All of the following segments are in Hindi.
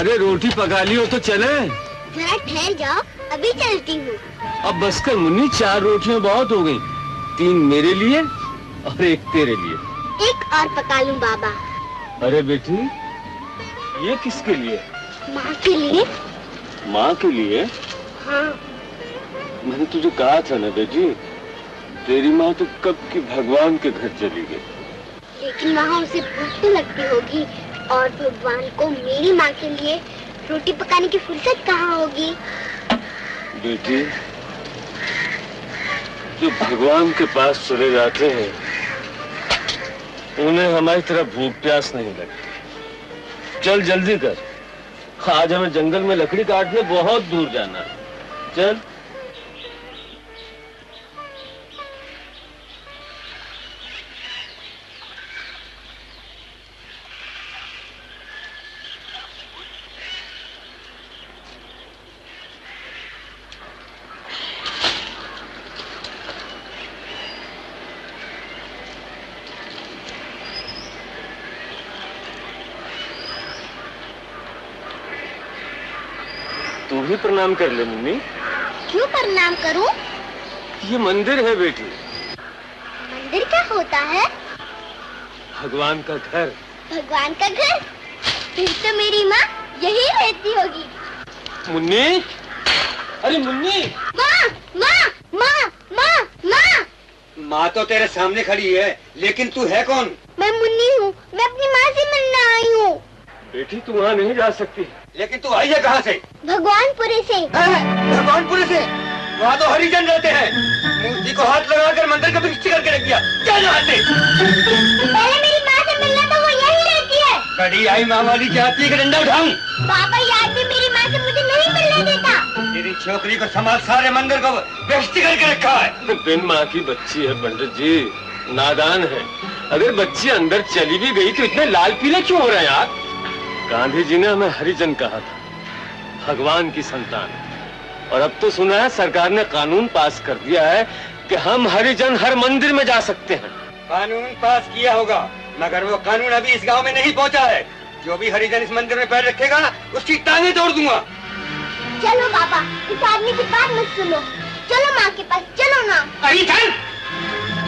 अरे रोटी पका ली हो तो चले। जरा ठहर जाओ, अभी चलती हूँ। अब बस कर मुन्नी, 4 रोटियां बहुत हो गई। 3 मेरे लिए और 1 तेरे लिए। 1 और पका लूं बाबा। अरे बेटी, ये किसके लिए? माँ के लिए। माँ के लिए? हाँ। मैंने तुझे कहा था ना बेटी, तेरी माँ तो कब की भगवान के घर चली गई। लेकिन वहाँ उसे भूख तो लगती होगी, और भगवान को मेरी माँ के लिए रोटी पकाने की फुर्सत कहाँ होगी? बेटी, जो भगवान के पास चले जाते हैं उन्हें हमारी तरह भूख प्यास नहीं लगती। चल जल्दी कर, आज हमें जंगल में लकड़ी काटने बहुत दूर जाना है। चल। तू भी प्रणाम कर ले मुन्नी। क्यों प्रणाम करूं? ये मंदिर है बेटी। मंदिर क्या होता है? भगवान का घर। भगवान का घर? फिर तो मेरी माँ यही रहती होगी। मुन्नी, अरे मुन्नी। माँ, माँ, माँ, माँ, माँ। माँ तो तेरे सामने खड़ी है, लेकिन तू है कौन? मैं मुन्नी हूँ, मैं अपनी माँ से मिलने आई हूँ। बेटी तू वहाँ नहीं जा सकती। लेकिन तू आई है कहाँ से? भगवानपुरे से। भगवानपुरे से? वहाँ तो हरिजन रहते हैं। मूर्ति को हाथ लगाकर मंदिर का प्रतिष्ठा करके रख दिया। क्या यहाँ से? पहले मेरी माँ से मिलना तो वो यही रहती है। कड़ी आई माँ वाली चाहती है कि डंडा उठाऊं? पापा याद भी मेरी माँ से मुझे नहीं मिलने देता। तेरी छोकरी को समाज सारे मंदिर को बेइज्जती करके रखा है। बिन माँ की बच्ची है पंडित जी, नादान है। अगर बच्ची अंदर चली भी गई तो इतने लाल पीले क्यों हो रहे हैं आप? गांधी जी ने हमें हरिजन कहा था, भगवान की संतान। और अब तो सुना है सरकार ने कानून पास कर दिया है कि हम हरिजन हर मंदिर में जा सकते हैं। कानून पास किया होगा, मगर वो कानून अभी इस गांव में नहीं पहुंचा है। जो भी हरिजन इस मंदिर में पैर रखेगा उसकी टांगें तोड़ दूंगा। चलो बाबा, इस आदमी की बात मत सुनो। चलो माँ के पास, चलो ना। अरे चल,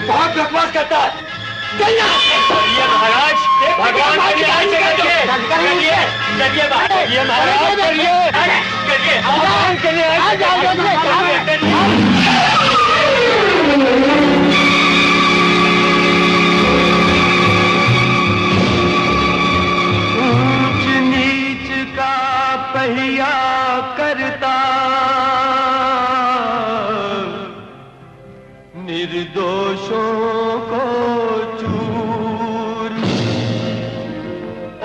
बहुत बकवास करता है। महाराज, भगवान के लिए चलिए महाराज, चलिए भगवान के लिए। ऊंच नीच का पहिया करता, निर्दोषों को चूर, ओ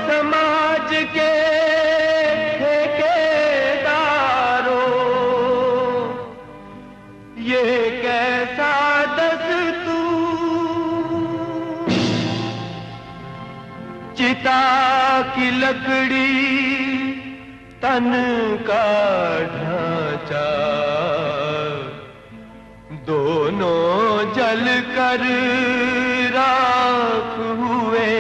समाज के ठेकेदारों, ये कैसा दस्तूर। चिता की लकड़ी तन का ढांचा, दोनों जल कर राख हुए।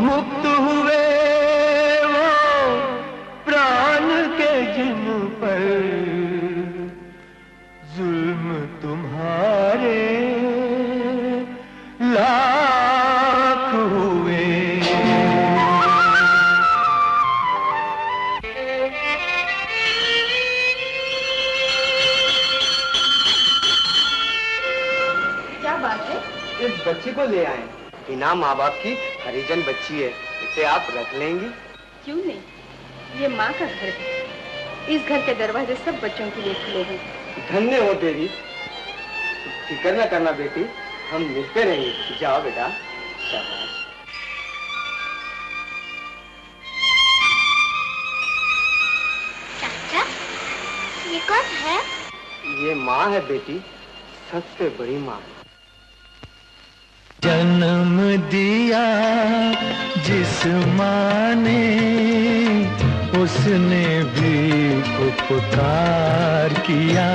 मुक्त हुए वो प्राण के जिन पर जुल्म तुम्हारे लाख हुए। इस बच्ची को ले आए, बिना माँ बाप की हरिजन बच्ची है, इसे आप रख लेंगी? क्यों नहीं, ये माँ का घर है। इस घर के दरवाजे सब बच्चों के लिए खुले हैं। धन्य हो देवी। फिक्र न करना बेटी, हम मिलते रहेंगे। जाओ बेटा। चाचा, ये कौन है? ये माँ है बेटी, सबसे बड़ी माँ। जन्म दिया जिस माँ ने, उसने भी उपकार किया।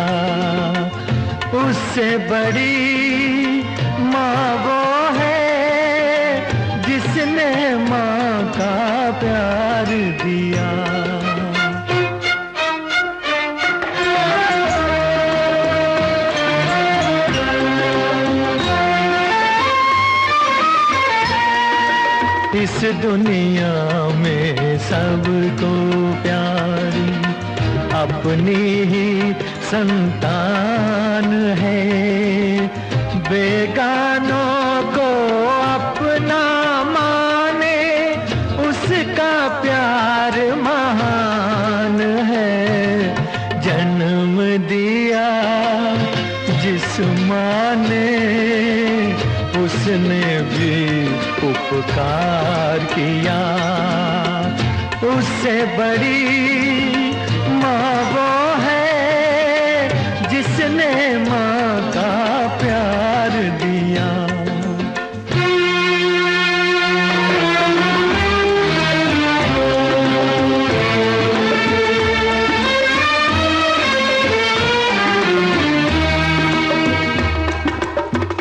उससे बड़ी माँ वो है जिसने माँ का प्यार दिया। इस दुनिया में सबको प्यारी अपनी ही संतान है। बेगानों को अपना माने, उसका प्यार महान है। जन्म दिया जिस माँ ने, उसने भी उपकार किया। उससे बड़ी माँ वो है जिसने माँ का प्यार दिया।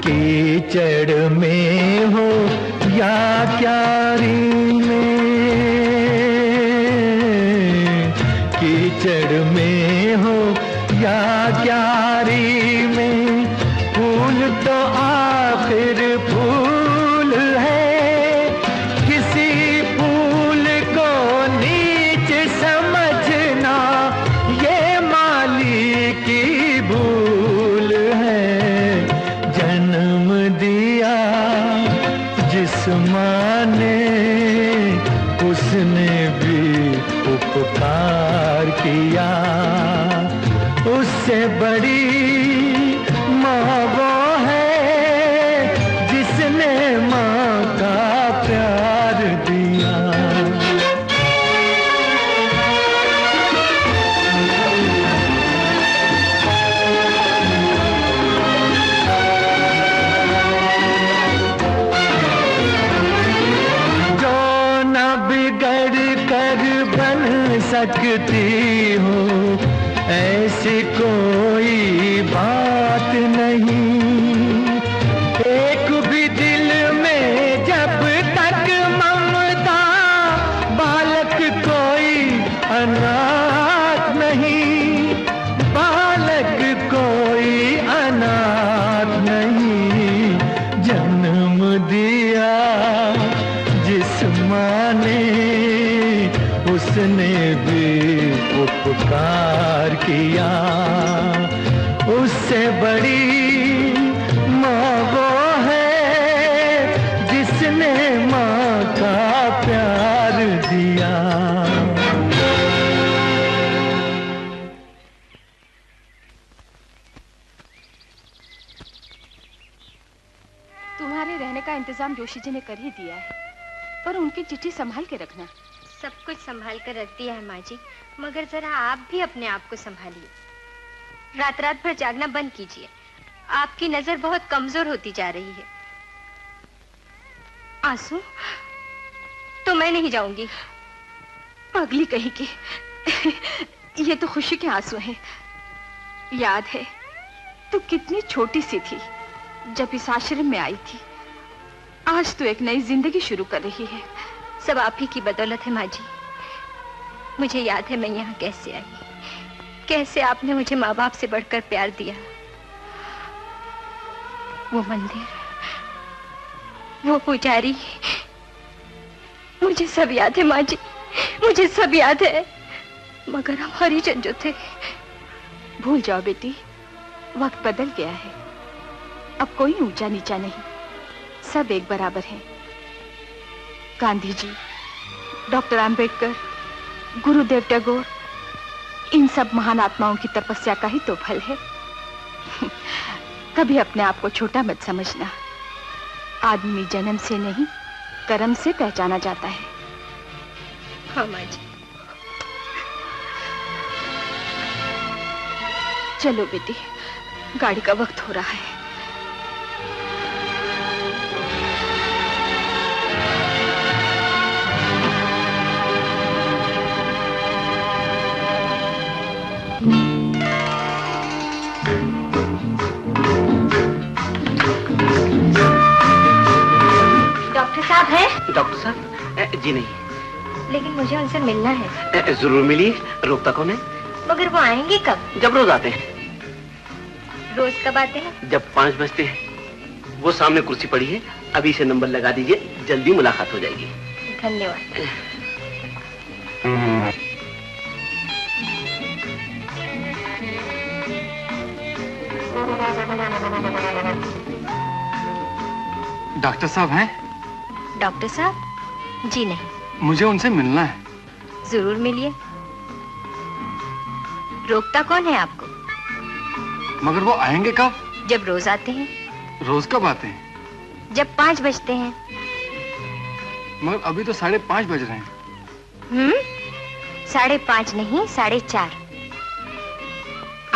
कीचड़ में हो या क्यारी में, कीचड़ में हो या क्यारी में, फूल तो आखिर फूल है। किसी फूल को नीच समझना, ये माली की भूल है। जन्म दिया जिस माँ ने, उसने भी उपकार किया। उससे बड़ी माँ वो है जिसने माँ का प्यार दिया। सकती हो ऐसी कोई बात नहीं। एक भी दिल में जब तक ममता, बालक कोई अनाथ नहीं। बालक कोई अनाथ नहीं। जन्म दिया जिस माँ ने, उसने भी उपकार किया। उससे बड़ी माँ वो है जिसने माँ का प्यार दिया। तुम्हारे रहने का इंतजाम जोशी जी ने कर ही दिया है, पर उनकी चिट्ठी संभाल के रखना। सब कुछ संभाल कर रख दिया है माँ जी, मगर जरा आप भी अपने आप को संभालिए। रात रात भर जागना बंद कीजिए, आपकी नजर बहुत कमजोर होती जा रही है। आंसू तो मैं नहीं जाऊंगी। पगली कहीं की, ये तो खुशी के आंसू हैं। याद है तू कितनी छोटी सी थी जब इस आश्रम में आई थी। आज तू एक नई जिंदगी शुरू कर रही है। सब आप ही की बदौलत है माँ जी। मुझे याद है मैं यहाँ कैसे आई, कैसे आपने मुझे माँ बाप से बढ़कर प्यार दिया। वो मंदिर, वो पुजारी, मुझे सब याद है माँ जी, मुझे सब याद है। मगर हम हरिजन जो थे। भूल जाओ बेटी, वक्त बदल गया है। अब कोई ऊंचा नीचा नहीं, सब एक बराबर हैं। गांधी जी, डॉक्टर आम्बेडकर, गुरुदेव टैगोर, इन सब महान आत्माओं की तपस्या का ही तो फल है। कभी अपने आप को छोटा मत समझना। आदमी जन्म से नहीं, कर्म से पहचाना जाता है। हाँ माँ जी। चलो बेटी, गाड़ी का वक्त हो रहा है। डॉक्टर साहब हैं? डॉक्टर साहब? जी नहीं। लेकिन मुझे उनसे मिलना है। जरूर मिलिए। रोकता कौन है? मगर वो आएंगे कब? जब रोज आते हैं। रोज कब आते हैं? जब 5 बजते हैं। वो सामने कुर्सी पड़ी है, अभी से नंबर लगा दीजिए, जल्दी मुलाकात हो जाएगी। धन्यवाद। डॉक्टर साहब हैं? डॉक्टर साहब? जी नहीं। मुझे उनसे मिलना है। जरूर मिलिए। रोकता कौन है आपको? मगर वो आएंगे कब? जब रोज आते हैं। रोज कब आते हैं? जब 5 बजते हैं। मगर अभी तो 5:30 बज रहे हैं। 5:30 नहीं, 4:30।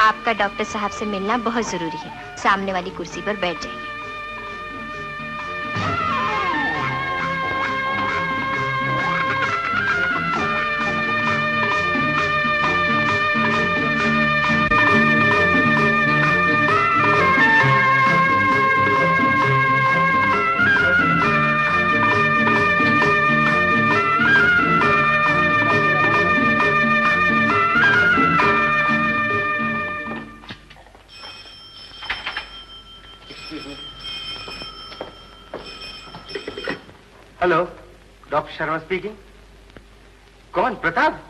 आपका डॉक्टर साहब से मिलना बहुत जरूरी है। सामने वाली कुर्सी पर बैठ जाइए। Hello, doctor Sharma speaking. कौन? प्रताप?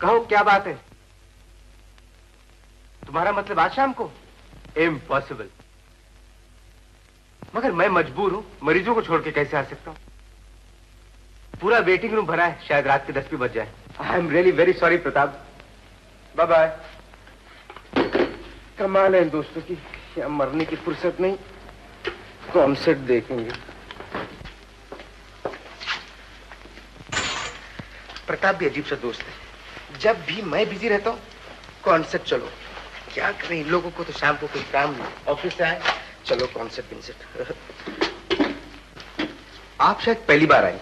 कहो क्या बात है? तुम्हारा मतलब आज शाम को? इम्पॉसिबल। मगर मैं मजबूर हूं, मरीजों को छोड़ के कैसे आ सकता हूं? पूरा वेटिंग रूम भरा है, शायद रात के 10 भी बज जाए। I am really very sorry Pratap. Bye bye. कमाल है इन दोस्तों की, या मरने की फुर्सत नहीं, कॉन्सर्ट देखेंगे। प्रताप भी अजीब सा दोस्त है। जब भी मैं बिजी रहता हूँ, कॉन्सर्ट चलो। क्या करें, इन लोगों को तो शाम को कोई काम नहीं, ऑफिस से आए चलो कॉन्सर्ट। आप शायद पहली बार आई।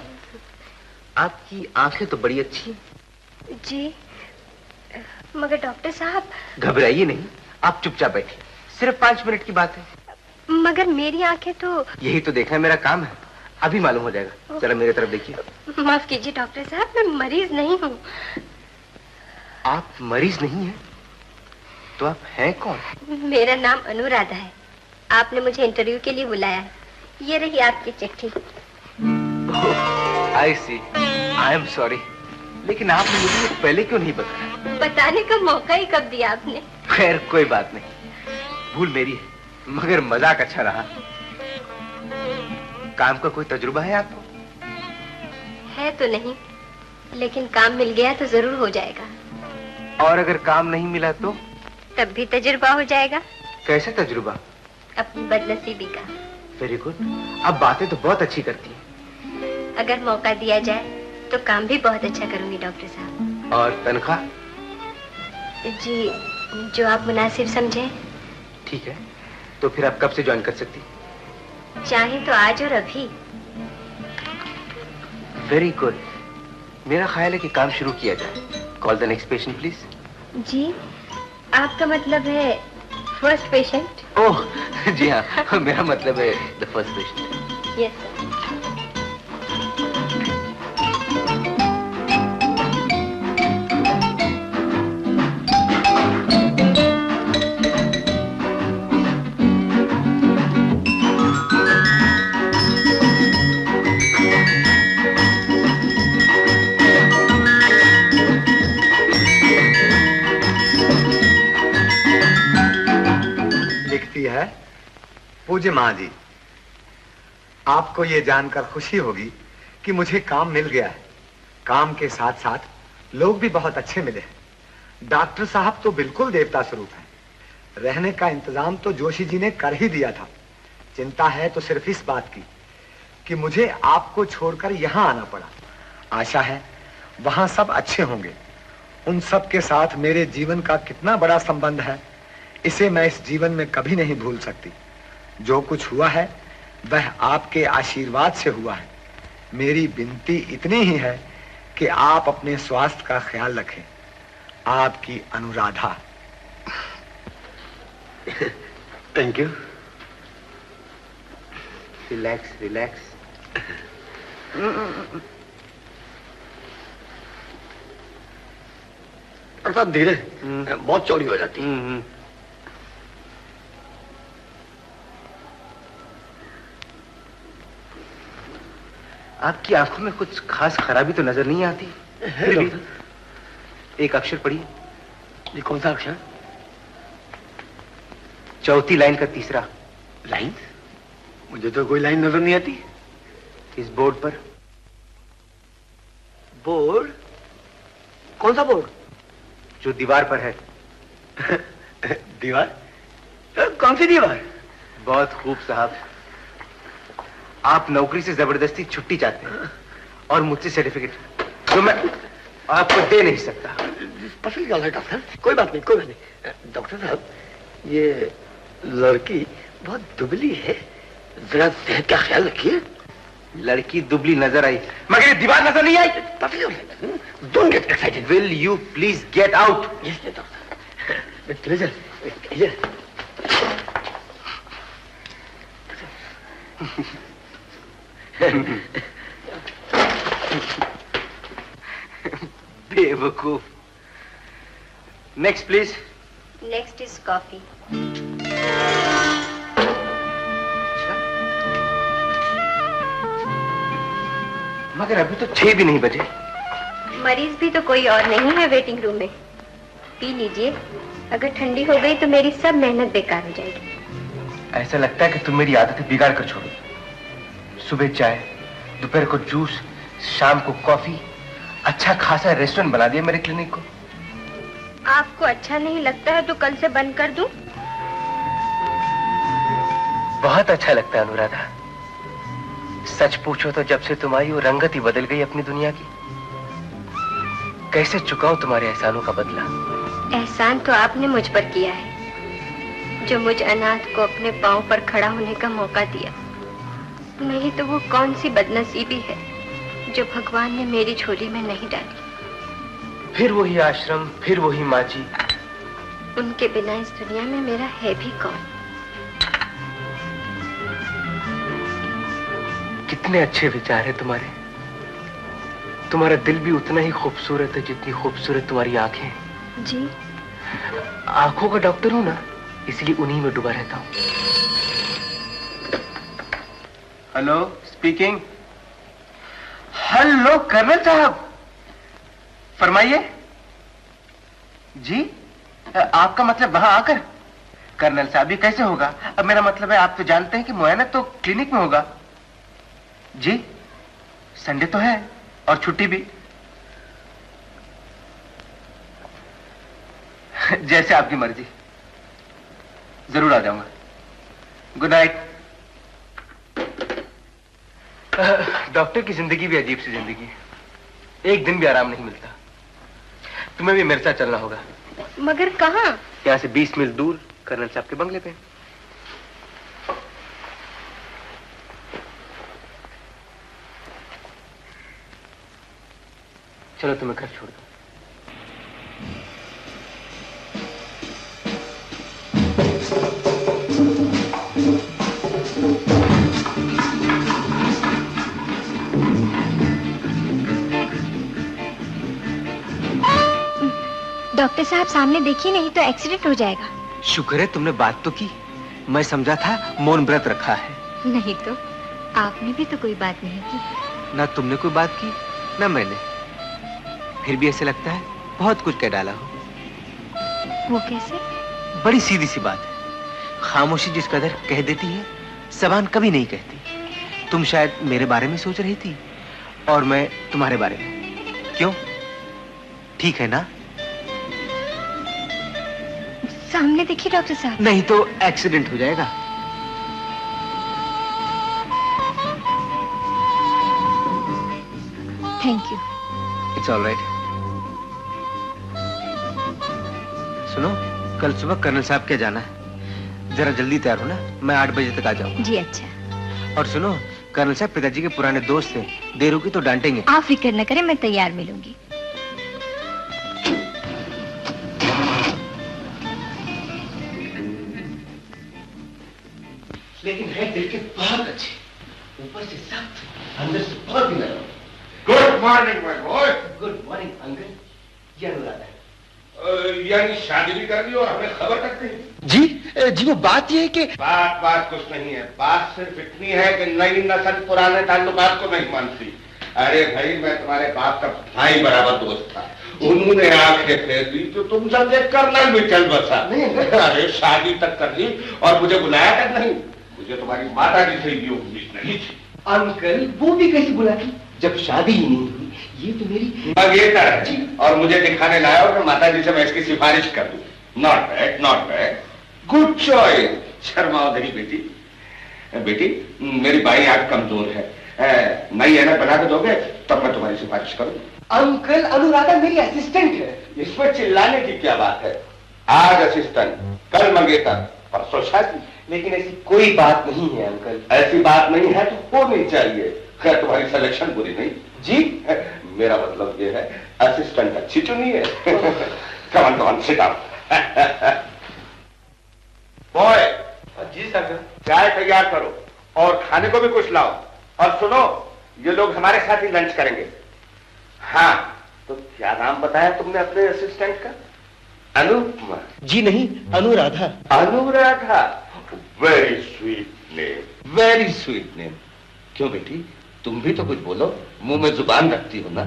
आपकी आंखें तो बड़ी अच्छी हैं। जी, मगर डॉक्टर साहब। घबराइए नहीं, आप चुपचाप बैठिए, सिर्फ 5 मिनट की बात है। मगर मेरी आंखें तो। यही तो देखना मेरा काम है, अभी मालूम हो जाएगा। जरा मेरी तरफ देखिए। माफ कीजिए डॉक्टर साहब, मैं मरीज नहीं हूँ। आप मरीज नहीं हैं? तो आप हैं कौन? मेरा नाम अनुराधा है। आपने मुझे इंटरव्यू के लिए बुलाया है। ये रही आपकी चिट्ठी। आई सी, आई एम सॉरी, लेकिन आपने मुझे पहले क्यों नहीं बताया? बताने का मौका ही कब दिया आपने? खैर कोई बात नहीं, भूल मेरी है, मगर मजाक अच्छा रहा। काम का कोई तजुर्बा है आपको? है तो नहीं, लेकिन काम मिल गया तो जरूर हो जाएगा। और अगर काम नहीं मिला तो? तब भी तजुर्बा हो जाएगा। कैसा तजुर्बा? अपनी बदनसीबी का। वेरी गुड, अब बातें तो बहुत अच्छी करती हैं। अगर मौका दिया जाए तो काम भी बहुत अच्छा करूंगी डॉक्टर साहब। और तनख्वाह? जी, जो आप मुनासिब समझें। ठीक है, तो फिर आप कब से ज्वाइन कर सकती? चाहे तो आज और अभी। वेरी गुड, मेरा ख्याल है कि काम शुरू किया जाए। Call the next patient please. जी, आपका मतलब है फर्स्ट पेशेंट? ओह जी हाँ, मेरा मतलब है the first patient. Yes sir. पूज्य माँ जी, आपको ये जानकर खुशी होगी कि मुझे काम मिल गया है। काम के साथ साथ लोग भी बहुत अच्छे मिले हैं। डॉक्टर साहब तो बिल्कुल देवता स्वरूप हैं। रहने का इंतजाम तो जोशी जी ने कर ही दिया था। चिंता है तो सिर्फ इस बात की कि मुझे आपको छोड़कर यहां आना पड़ा। आशा है वहां सब अच्छे होंगे। उन सब के साथ मेरे जीवन का कितना बड़ा संबंध है, इसे मैं इस जीवन में कभी नहीं भूल सकती। जो कुछ हुआ है वह आपके आशीर्वाद से हुआ है। मेरी विनती इतनी ही है कि आप अपने स्वास्थ्य का ख्याल रखें। आपकी Anuradha. Thank you. Relax relax. अर्थात धीरे, बहुत चौड़ी हो जाती है। आपकी आंखों में कुछ खास खराबी तो नजर नहीं आती। फिर भी एक अक्षर पढ़िए। ये कौन सा अक्षर? चौथी लाइन का तीसरा। लाइन? मुझे तो कोई लाइन नजर नहीं आती। इस बोर्ड पर। बोर्ड? कौन सा बोर्ड? जो दीवार पर है। दीवार? कौन सी दीवार? बहुत खूब साहब। आप नौकरी से जबरदस्ती छुट्टी चाहते हैं और मुझसे सर्टिफिकेट जो मैं आपको दे नहीं सकता। पसंद क्या है डॉक्टर? कोई बात नहीं, कोई बात नहीं। डॉक्टर साहब, ये लड़की बहुत दुबली है, जरा सेहत का ख्याल रखिए। लड़की दुबली नजर आई मगर ये दीवार नजर नहीं आई। Don't get excited. Will you please get out? Yes doctor. Please. बेवकूफ। Next please. Next is coffee. मगर अभी तो 6 भी नहीं बजे। मरीज भी तो कोई और नहीं है वेटिंग रूम में। पी लीजिए, अगर ठंडी हो गई तो मेरी सब मेहनत बेकार हो जाएगी। ऐसा लगता है कि तुम मेरी आदतें बिगाड़ कर छोड़ो। सुबह चाय, दोपहर को जूस, शाम को कॉफी। अच्छा खासा रेस्टोरेंट बना दिया मेरे क्लिनिक को। आपको अच्छा नहीं लगता है तो कल से बंद कर दूं? बहुत अच्छा लगता है अनुराधा। सच पूछो तो जब से तुम आई वो रंगत ही बदल गई अपनी दुनिया की। कैसे चुकाऊं तुम्हारे एहसानों का बदला? एहसान तो आपने मुझ पर किया है, जो मुझ अनाथ को अपने पांव पर खड़ा होने का मौका दिया। नहीं तो वो कौन सी बदनसीबी है जो भगवान ने मेरी झोली में नहीं डाली। फिर वही आश्रम, फिर वही माँ जी। उनके बिना इस दुनिया में मेरा है भी कौन? कितने अच्छे विचार है तुम्हारे। तुम्हारा दिल भी उतना ही खूबसूरत है जितनी खूबसूरत तुम्हारी आंखें। जी? आंखों का डॉक्टर हूं ना, इसलिए उन्हीं में डूबा रहता हूं। Hello, speaking. हेलो कर्नल साहब, फरमाइए। जी, आपका मतलब वहां आकर? कर्नल साहब, ये कैसे होगा? अब मेरा मतलब है, आप तो जानते हैं कि मुआयना तो क्लिनिक में होगा। जी, संडे तो है और छुट्टी भी। जैसे आपकी मर्जी। जरूर आ जाऊंगा। Good night. डॉक्टर की जिंदगी भी अजीब सी जिंदगी है। एक दिन भी आराम नहीं मिलता। तुम्हें भी मेरे साथ चलना होगा। मगर कहाँ? यहाँ से 20 मील दूर कर्नल साहब के बंगले पे। चलो तुम्हें घर छोड़ दो। डॉक्टर साहब सामने देखिए, नहीं तो एक्सीडेंट हो जाएगा। शुक्र है तुमने बात तो की। मैं समझा था मौन व्रत रखा है। नहीं तो आपने भी तो कोई बात नहीं की। ना तुमने कोई बात की ना मैंने। फिर भी ऐसे लगता है बहुत कुछ कह डाला हो। वो कैसे? बड़ी सीधी सी बात है। खामोशी जिस कदर कह देती है, ज़बान कभी नहीं कहती। तुम शायद मेरे बारे में सोच रही थी और मैं तुम्हारे बारे में। क्यों? ठीक है ना? सामने देखिए डॉक्टर साहब। नहीं तो एक्सीडेंट हो जाएगा। Thank you. It's all right. सुनो, कल सुबह कर्नल साहब के जाना है, जरा जल्दी तैयार हो ना, मैं 8 बजे तक आ जाऊंगा। जी अच्छा। और सुनो, कर्नल साहब पिताजी के पुराने दोस्त थे, देर होगी तो डांटेंगे। आप फिक्र न करें, मैं तैयार मिलूंगी। लेकिन है दिल के बहुत अच्छे, ऊपर से सख्त, अंदर से बहुत ही नरम। Good morning my boy. Good morning uncle. ये अनुराधा है। यानी शादी भी कर ली और हमें खबर तक नहीं। जी वो बात ये है कि बात कुछ नहीं है, बात सिर्फ इतनी है कि नई नस्ल पुराने ताल्लुकात को नहीं मानती। अरे भाई, मैं तुम्हारे बाप का भाई बराबर दोस्त था, उन्होंने आंखें फेर दी तो तुम समझे कर्नल भी चल बसा। अरे शादी तक कर ली और मुझे बुलाया तक नहीं। मुझे तुम्हारी माता जी से ये उम्मीद नहीं थी। अंकल वो भी कैसे बुला दी, जब शादी ही नहीं हुई। ये तो मेरी मंगेतर है और मुझे दिखाने लाया हो कि माता जी से मैं इसकी सिफारिश कर दूं। Not bad, not bad, good choice. शर्माओ नहीं बेटी। बेटी, मेरी बाई आंख कमजोर है, नई ऐनक बना के दोगे तब मैं तुम्हारी सिफारिश करूं। अंकल, अनुराधा मेरी असिस्टेंट है। इस पर चिल्लाने की क्या बात है? आज असिस्टेंट, कल मंगेतर, परसों शादी। लेकिन ऐसी कोई बात नहीं है अंकल। ऐसी बात नहीं है तो होनी चाहिए। खैर, तुम्हारी सिलेक्शन बुरी नहीं जी। मेरा मतलब ये है असिस्टेंट अच्छी चुनी है। कमान कमान सिट डाउन। बॉय। जी सर। चाय तैयार करो और खाने को भी कुछ लाओ। और सुनो, ये लोग हमारे साथ ही लंच करेंगे। हाँ, तो क्या नाम बताया तुमने अपने असिस्टेंट का? अनुपमा? जी नहीं, Anuradha. Anuradha, very sweet name, very sweet name. क्यों बेटी, तुम भी तो कुछ बोलो, मुंह में जुबान रखती हो ना।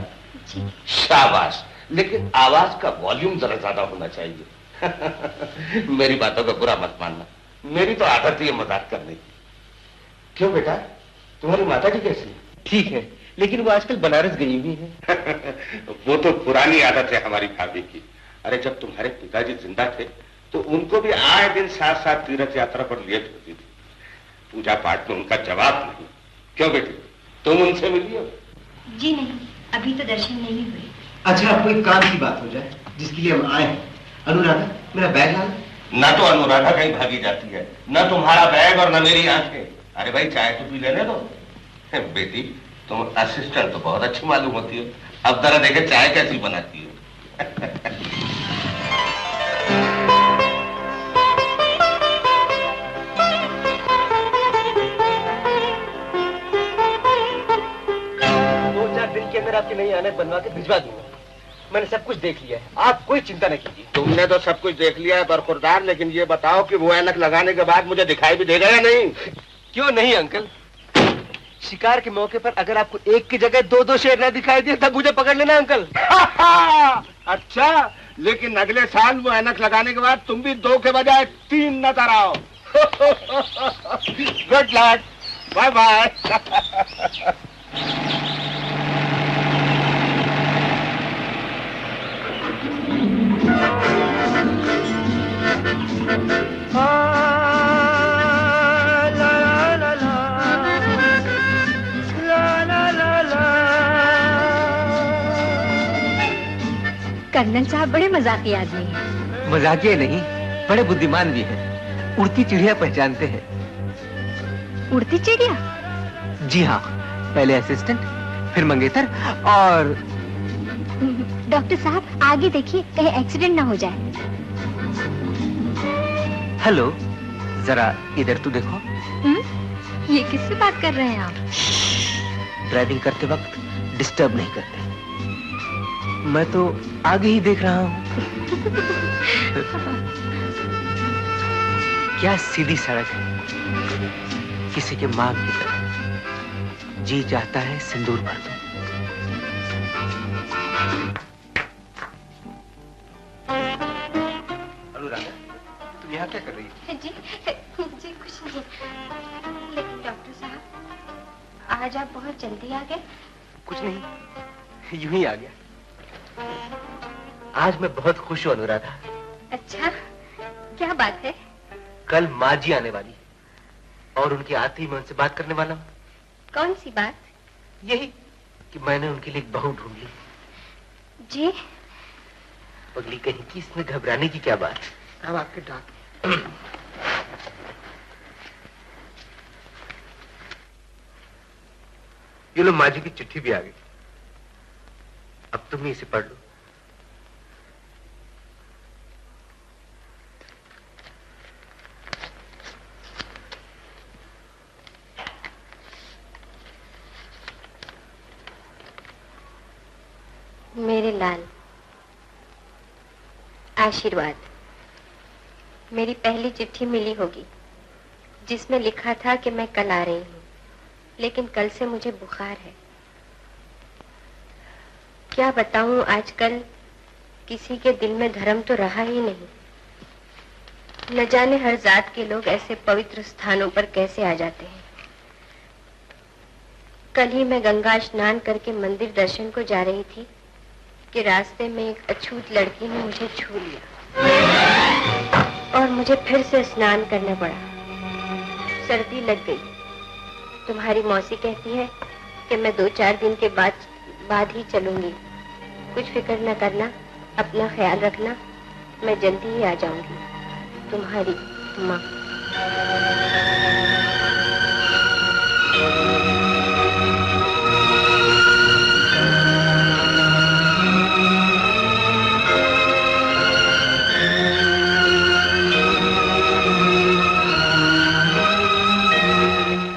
शाबाश, लेकिन आवाज का वॉल्यूम जरा ज्यादा होना चाहिए। मेरी बातों का बुरा मत मानना, मेरी तो आदत ही है मजाक करने की। क्यों बेटा, तुम्हारी माता जी कैसी है? ठीक है, लेकिन वो आजकल बनारस गई हुई है। वो तो पुरानी आदत है हमारी भाभी की। अरे जब तुम्हारे पिताजी जिंदा थे तो उनको भी आए दिन साथ साथ तीर्थ यात्रा पर लेट होती थी। पूजा पाठ में उनका जवाब नहीं। क्यों बेटी, तुम उनसे मिली हो? जी नहीं, अभी तो दर्शन नहीं हुए। अच्छा, कोई काम की बात हो जाए जिसके लिए हम आए हैं। अनुराधा, मेरा बैग ला। ना तो अनुराधा कहीं भागी जाती है, ना तुम्हारा बैग और ना मेरी आंखें। अरे भाई, चाय तो पी लेने दो। बेटी, तुम असिस्टेंट तो बहुत अच्छी मालूम होती हो। अब जरा देखे चाय कैसी बनाती हो। आपके नई ऐनक बनवा के भिजवा दूंगा। मैंने सब कुछ देख लिया है, आप कोई चिंता न कीजिए। तुमने तो सब कुछ देख लिया है बरखुरदार, लेकिन ये बताओ कि वो ऐनक लगाने के बाद मुझे दिखाई भी देगा या नहीं? क्यों नहीं अंकल, शिकार के मौके पर अगर आपको एक की जगह दो शेर न दिखाई दिए तब मुझे पकड़ लेना अंकल। अच्छा, लेकिन अगले साल वो ऐनक लगाने के बाद तुम भी 2 के बजाय 3 नजर आओ। Good luck, bye bye. Colonel साहब बड़े मजाकी आदमी हैं। मजाकिया नहीं, बड़े बुद्धिमान भी हैं। उड़ती चिड़िया पहचानते हैं। उड़ती चिड़िया? जी हाँ, पहले असिस्टेंट, फिर मंगेतर और डॉक्टर साहब आगे देखिए, कहीं एक्सीडेंट ना हो जाए। हेलो, जरा इधर तो देखो। ये किससे बात कर रहे हैं आप? ड्राइविंग करते वक्त डिस्टर्ब नहीं करते। मैं तो आगे ही देख रहा हूँ। क्या सीधी सड़क है, किसी के मांग की तरह। जी चाहता है सिंदूर भर दूं। अनुराधा, तुम यहाँ क्या कर रही हो? जी कुछ नहीं, लेकिन डॉक्टर साहब आज आप बहुत जल्दी आ गए। कुछ नहीं, यूं ही आ गया। आज मैं बहुत खुश हूँ अनुराधा। अच्छा, क्या बात है? कल माँ जी आने वाली और उनके आते ही मैं उनसे बात करने वाला हूँ। कौन सी बात? यही कि मैंने उनके लिए एक बहू ढूंढ ली। जी? पगली कहीं की, इसमें घबराने की क्या बात? अब आपके डाक ये लो, माँ जी की चिट्ठी भी आ गई। अब तुम ही इसे पढ़ लो। मेरे लाल, आशीर्वाद। मेरी पहली चिट्ठी मिली होगी जिसमें लिखा था कि मैं कल आ रही हूँ, लेकिन कल से मुझे बुखार है। क्या बताऊं, आजकल किसी के दिल में धर्म तो रहा ही नहीं। न जाने हर जात के लोग ऐसे पवित्र स्थानों पर कैसे आ जाते हैं। कल ही मैं गंगा स्नान करके मंदिर दर्शन को जा रही थी कि रास्ते में एक अछूत लड़की ने मुझे छू लिया और मुझे फिर से स्नान करना पड़ा। सर्दी लग गई। तुम्हारी मौसी कहती है कि मैं 2-4 दिन के बाद ही चलूंगी। कुछ फिक्र न करना, अपना ख्याल रखना, मैं जल्दी ही आ जाऊंगी। तुम्हारी माँ।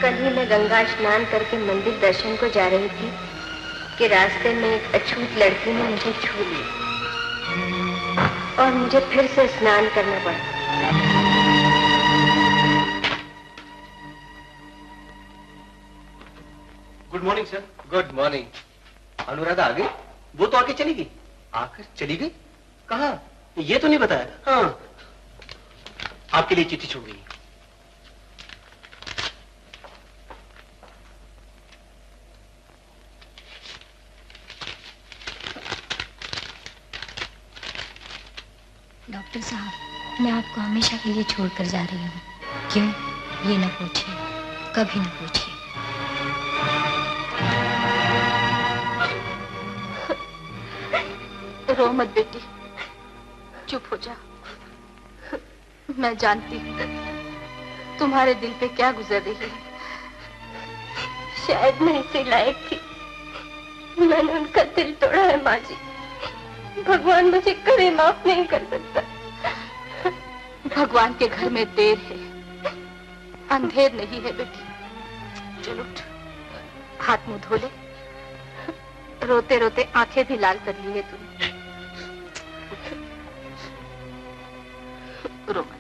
कल ही मैं गंगा स्नान करके मंदिर दर्शन को जा रही थी कि रास्ते में एक अछूत लड़की ने मुझे छू लिया और मुझे फिर से स्नान करना पड़ा। Good morning sir. Good morning. Anuradha आ गई? वो तो आके चली गई। आकर चली गई? कहाँ? ये तो नहीं बताया। हाँ, आपके लिए चिट्ठी छोड़ गई। डॉक्टर साहब, मैं आपको हमेशा के लिए छोड़कर जा रही हूँ। क्यों? ये न पूछिए, कभी न पूछिए। रो मत बेटी, चुप हो जा। मैं जानती हूँ तुम्हारे दिल पे क्या गुजर रही है। शायद मैं इसे लायक थी, मैंने उनका दिल तोड़ा है माँ जी। भगवान मुझे कभी माफ नहीं कर सकता। भगवान के घर में देर है, अंधेर नहीं है बेटी। चलो उठ, हाथ मुंह धो ले। रोते रोते आंखें भी लाल कर ली है तूने। रो मत।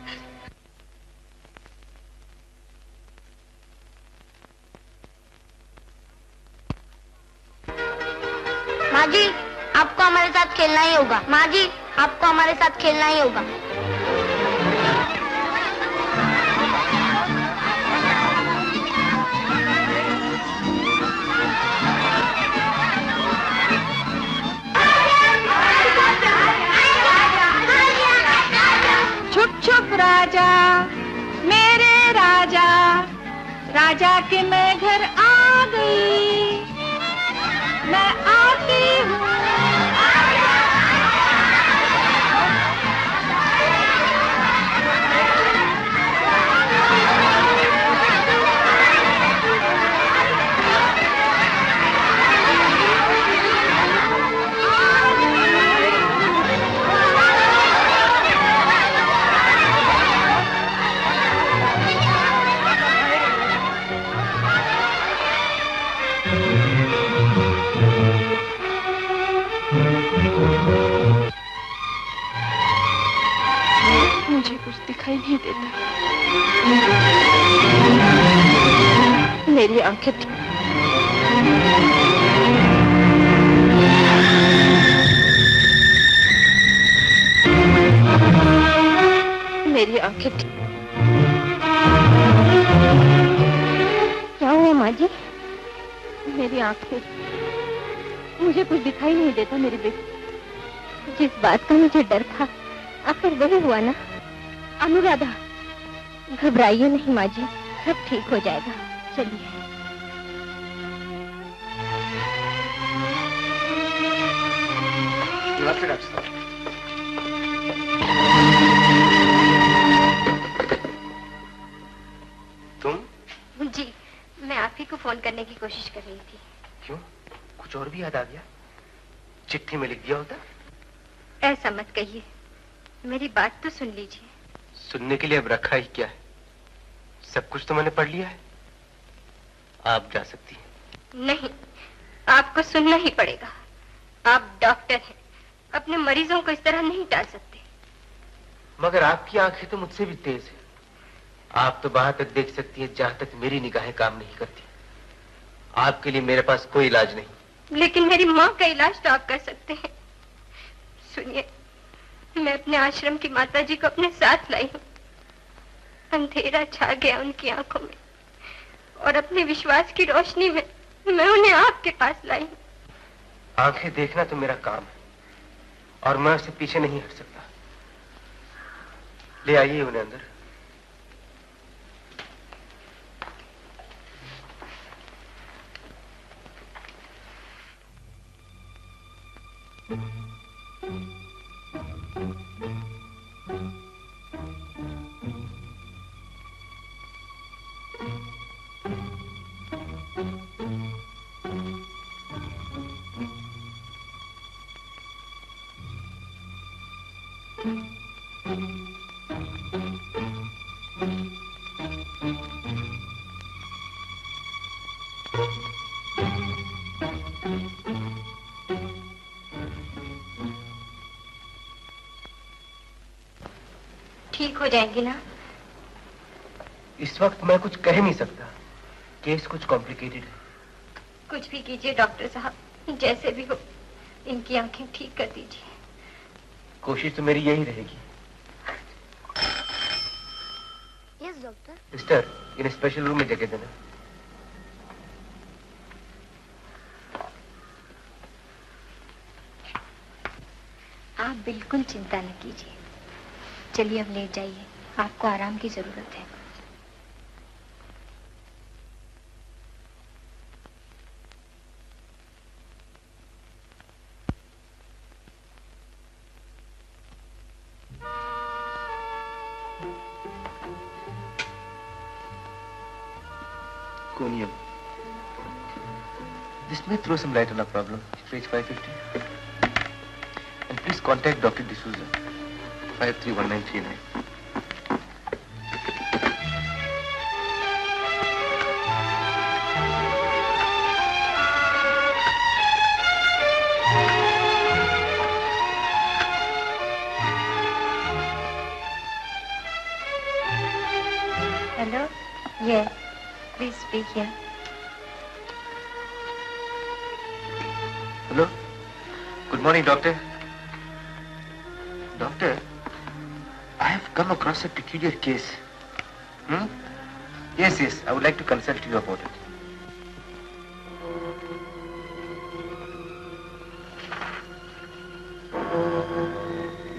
माँ जी, आपको हमारे साथ खेलना ही होगा। माँ जी, आपको हमारे साथ खेलना ही होगा। छुप छुप राजा, मेरे राजा, राजा के मैं घर आ गई, मैं आती हूँ। मुझे कुछ दिखाई नहीं देता। मेरी आंखें मेरी आंखें क्या हुआ माँ जी? मेरी आंखें, मुझे कुछ दिखाई नहीं देता मेरी बेटी। जिस बात का मुझे डर था आखिर वही हुआ ना। अनुराधा, घबराइए नहीं माँ जी, सब ठीक हो जाएगा। चलिए। नमस्ते डॉक्टर साहब। तुम? जी, मैं आप ही को फोन करने की कोशिश कर रही थी। क्यों? कुछ और भी याद आ गया? चिट्ठी में लिख दिया होता? ऐसा मत कहिए, मेरी बात तो सुन लीजिए। सुनने के लिए अब रखा ही क्या है? सब कुछ तो मैंने पढ़ लिया है। आप जा सकती हैं। नहीं, आपको सुनना ही पड़ेगा। आप डॉक्टर हैं, अपने मरीजों को इस तरह नहीं टाल सकते। मगर आपकी आंखें तो मुझसे भी तेज है। आप तो वहां तक देख सकती है जहां तक मेरी निगाहें काम नहीं करती। आपके लिए मेरे पास कोई इलाज नहीं। लेकिन मेरी माँ का इलाज तो आप कर सकते हैं। सुनिए, मैं अपने आश्रम की माताजी को अपने साथ लाई हूँ। अंधेरा छा गया उनकी आंखों में और अपने विश्वास की रोशनी में मैं उन्हें आपके पास लाई हूँ। आंखें देखना तो मेरा काम है और मैं उससे पीछे नहीं हट सकता। ले आइए उन्हें अंदर। ठीक हो जाएंगी ना? इस वक्त मैं कुछ कह नहीं सकता। केस कुछ कॉम्प्लिकेटेड है। कुछ भी कीजिए डॉक्टर साहब, जैसे भी हो इनकी आंखें ठीक कर दीजिए। कोशिश तो मेरी यही रहेगी। Yes doctor. सिस्टर, इन्हें स्पेशल रूम में जगह देना। आप बिल्कुल चिंता न कीजिए। चलिए अब लेट जाइए, आपको आराम की जरूरत है। Conium. This may throw some light on our problem. Page 550. And please contact Dr. D'Souza. 531939. Hello? Yes. Please speak here. Hello? Good morning, doctor. Doctor, I have come across a peculiar case. Yes, I would like to consult you about it.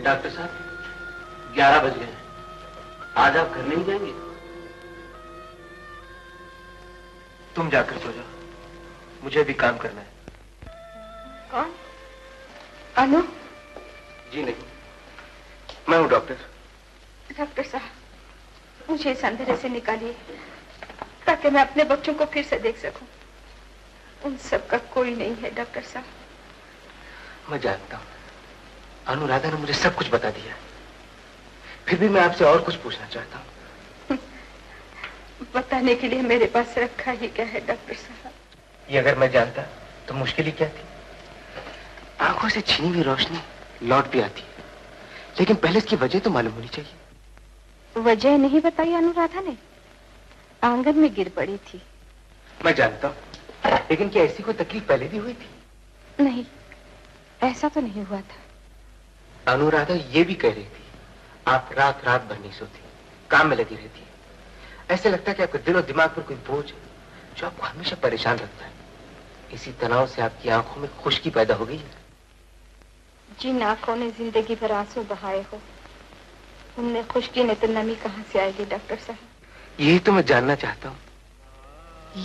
Doctor साहब, 11 बज गए। आज आप घर नहीं जाएंगे? तुम जाकर सो जाओ, मुझे भी काम करना है। कौन? अनु? जी नहीं, मैं हूँ डॉक्टर। डॉक्टर साहब, मुझे इस अंधेरे से निकालिए ताकि मैं अपने बच्चों को फिर से देख सकूं। उन सब का कोई नहीं है डॉक्टर साहब। मैं जानता हूँ, अनुराधा ने मुझे सब कुछ बता दिया। फिर भी मैं आपसे और कुछ पूछना चाहता हूँ। बताने के लिए मेरे पास रखा ही क्या है डॉक्टर साहब? ये अगर मैं जानता तो मुश्किल ही क्या थी। आंखों से छीनी हुई रोशनी लौट भी आती है, लेकिन पहले इसकी वजह तो मालूम होनी चाहिए। वजह नहीं बताई अनुराधा ने? आंगन में गिर पड़ी थी। मैं जानता हूँ, लेकिन क्या ऐसी कोई तकलीफ पहले भी हुई थी? नहीं, ऐसा तो नहीं हुआ था। अनुराधा ये भी कह रही थी, आप रात रात भर नहीं सोती, काम में लगी रहती है। ऐसे लगता है कि आपके दिल और दिमाग पर कोई बोझ है जो आपको हमेशा परेशान रखता है। इसी तनाव से आपकी आंखों में खुश्की पैदा हो गई है। जिन आंखों ने जिंदगी भर आंसू बहाए हो, उनमें खुश्की ने तो नमी कहाँ से आएगी डॉक्टर साहब? यही तो मैं जानना चाहता हूँ।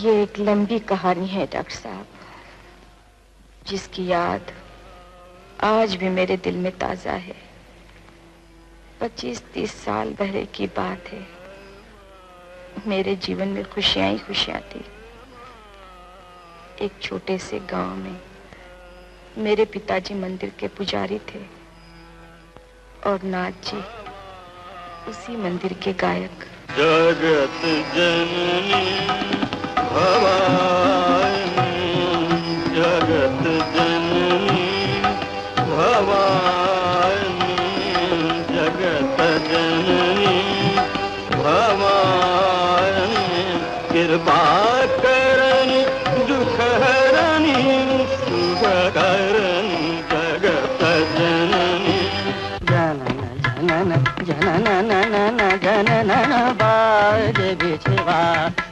ये एक लंबी कहानी है डॉक्टर साहब, जिसकी याद आज भी मेरे दिल में ताजा है। 25-30 साल पहले की बात है। मेरे जीवन में खुशियां ही खुशियां थी। एक छोटे से गांव में मेरे पिताजी मंदिर के पुजारी थे और नाथ जी उसी मंदिर के गायक। जगत जननी भवानी, जगत जननी भवानी, जगत जननी भवानी, कृपा करनी दुख हरनी शुभ करनी जगत जननी। जनन जनन जनन जनन बाज बिछवा,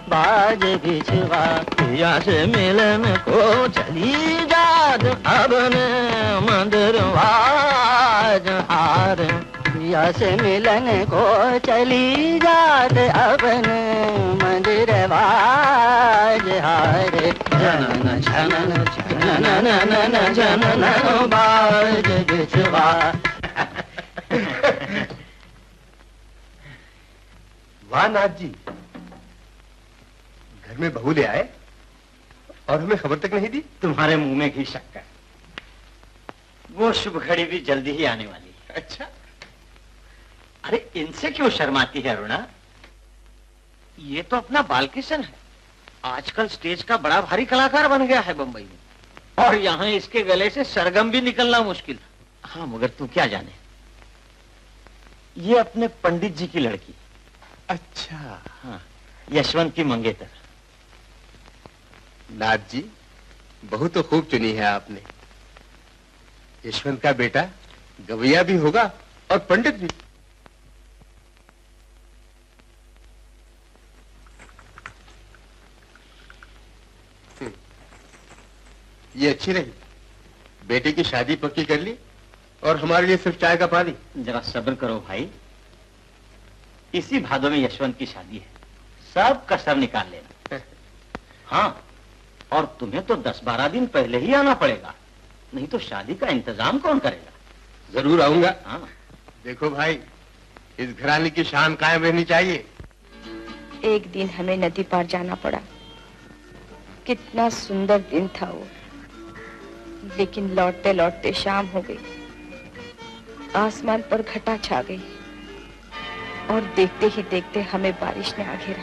बाज बिछवा, पिया से मिलन को चली जात अपन मंदिर वाज हार, पिया से मिलन को चली जात अपन मंदिर वाज हार। जनन जनन जनन जनन जनन बाज बिछवा। वाह नाथ जी, घर में बहू ले आए और हमें खबर तक नहीं दी। तुम्हारे मुंह में घी शक्कर, वो शुभ घड़ी भी जल्दी ही आने वाली है। अच्छा, अरे इनसे क्यों शर्माती है अरुणा? ये तो अपना बालकिशन है, आजकल स्टेज का बड़ा भारी कलाकार बन गया है बंबई में, और यहाँ इसके गले से सरगम भी निकलना मुश्किल। हाँ मगर तू क्या जाने, ये अपने पंडित जी की लड़की। अच्छा। हाँ, यशवंत की मंगेतर। नाथ जी, बहू तो खूब चुनी है आपने। यशवंत का बेटा गवैया भी होगा और पंडित भी। ये अच्छी रही, बेटे की शादी पक्की कर ली और हमारे लिए सिर्फ चाय का पानी। जरा सब्र करो भाई, इसी भादों में यशवंत की शादी है, सब कसर निकाल लेना। हाँ, और तुम्हें तो 10-12 दिन पहले ही आना पड़ेगा, नहीं तो शादी का इंतजाम कौन करेगा? जरूर आऊंगा। हाँ। देखो भाई, इस घराने की शान कायम रहनी चाहिए। एक दिन हमें नदी पार जाना पड़ा। कितना सुंदर दिन था वो, लेकिन लौटते लौटते शाम हो गई। आसमान पर घटा छा गई और देखते ही देखते हमें बारिश ने आ घेरा।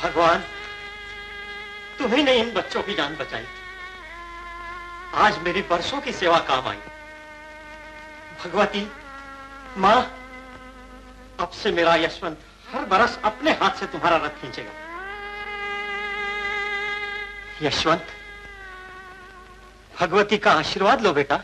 भगवान, तुम्ही ने इन बच्चों की जान बचाई, आज मेरी बरसों की सेवा काम आई। भगवती माँ, अब से मेरा यशवंत हर बरस अपने हाथ से तुम्हारा रथ खींचेगा। यशवंत, भगवती का आशीर्वाद लो बेटा।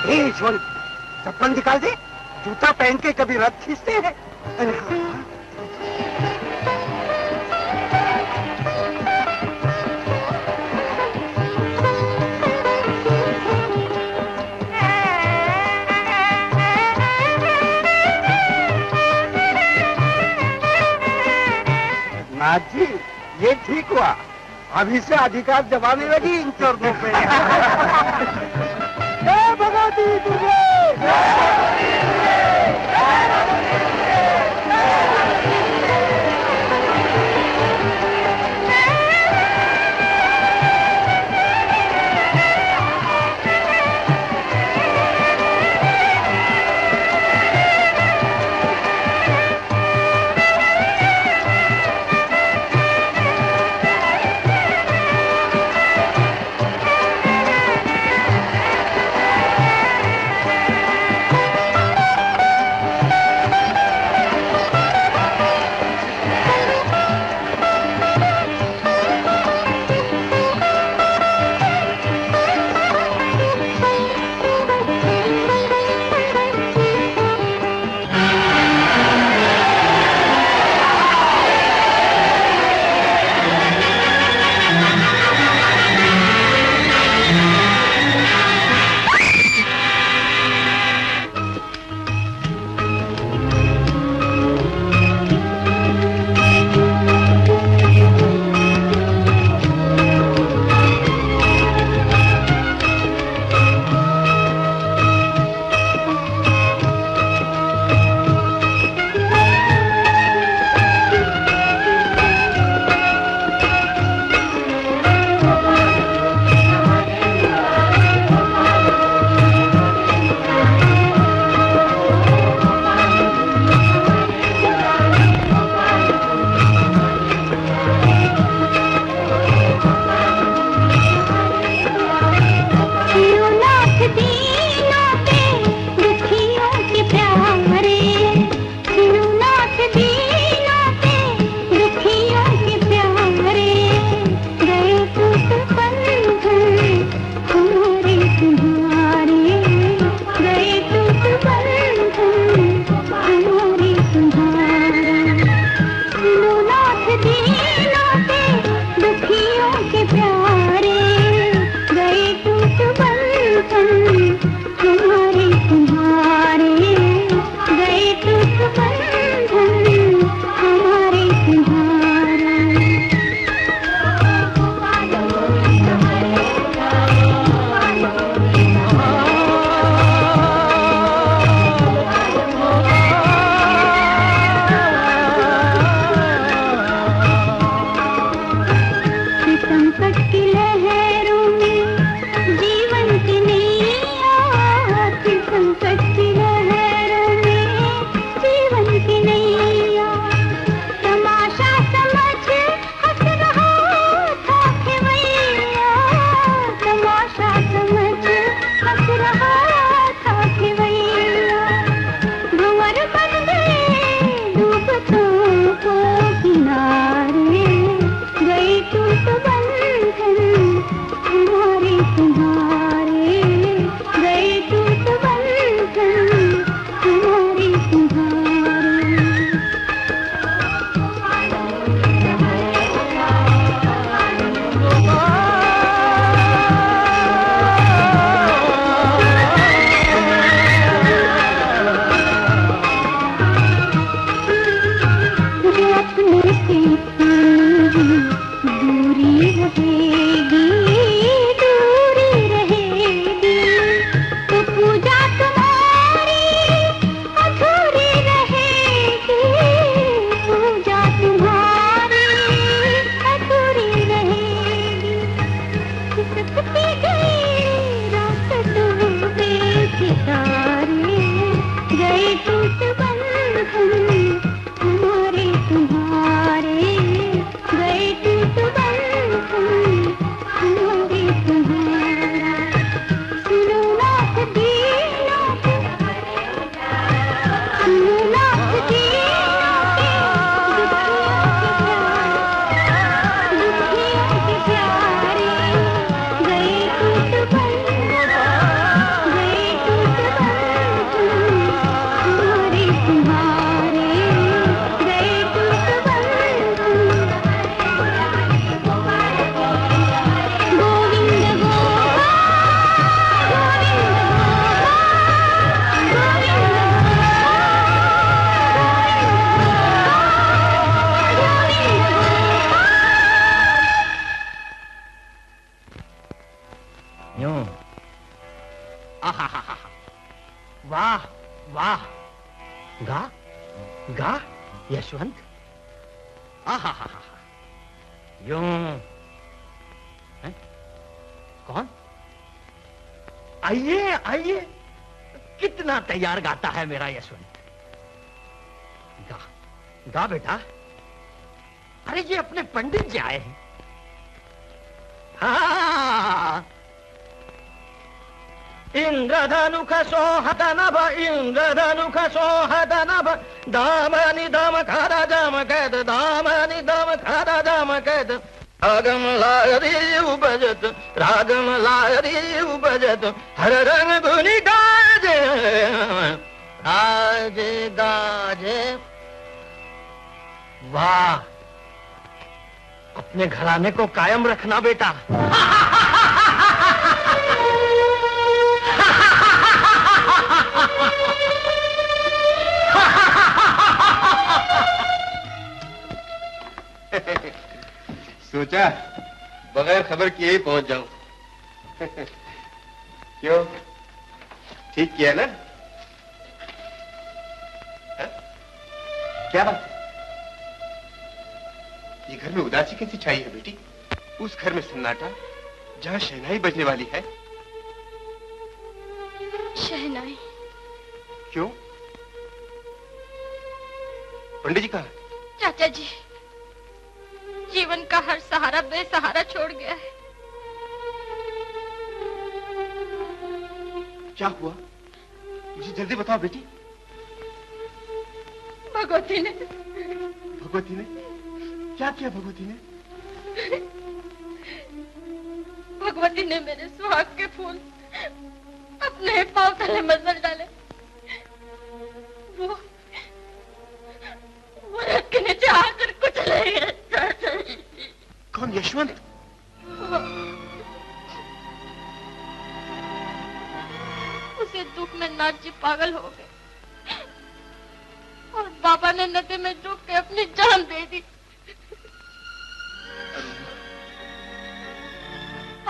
यशवंत, चप्पल निकाल दे, जूता पहन के कभी रथ खींचते हैं। अरे हाँ। नाथ जी, ये ठीक हुआ, अभी से अधिकार जमाने लगी इन चरणों पे। जय भगवती दुर्गे। दूरी रहेगी, दूरी रहेगी, तो पूजा तुम्हारी अधूरी रहेगी, पूजा तुम्हारी अधूरी रहेगी। खिसकती गई रात डूबे सितारे, गए टूट बंधन हमारे तुम्हारे, गए टूट बंधन हमारे तुम्हारा। सुनो नाथ दीनों के, सुनो नाथ दीनों के, दुखियों के प्यारे, गए टूट बंधन, गए टूट बंधन हमारे तुम्हारे, गए टूट बंधन। गोविंद यूं आहा, वाह वाह, गा गा यशवंत, आहा, यूं हैं? कौन? आइए आइए, कितना तैयार गाता है मेरा यशवंत। गा गा बेटा। अरे ये अपने पंडित जी आए हैं। हाँ, इंद्रधनुख सोहतनभ, इंद्रधनुख सोहतनभ, दामनि दम खरा जम कैद, दामनि दम खरा जम कैद, रागम लारी उपजत, रागम लारी उपजत, हर रंग धुनि गाजे, गाजे गाजे। वाह, अपने घराने को कायम रखना बेटा। सोचा बगैर खबर किए ही पहुंच जाऊं। क्यों, ठीक किया ना? हा? क्या बात? ये घर में उदासी कैसी छाई है बेटी? उस घर में सन्नाटा जहां शहनाई बजने वाली है। शहनाई? क्यों? पंडित जी कहाँ? चाचा जी, जीवन का हर सहारा बेसहारा छोड़ गया है। क्या हुआ? मुझे जल्दी बताओ बेटी। भगवती ने। भगवती ने? क्या किया भगवती ने? भगवती ने मेरे सुहाग के फूल अपने पांव तले मसल डाले। वो रथ के नीचे आकर कुचले गए। कौन? यशवंत? उसे दुख में नाथ जी पागल हो गए और बाबा ने नदी में डूब के अपनी जान दे दी।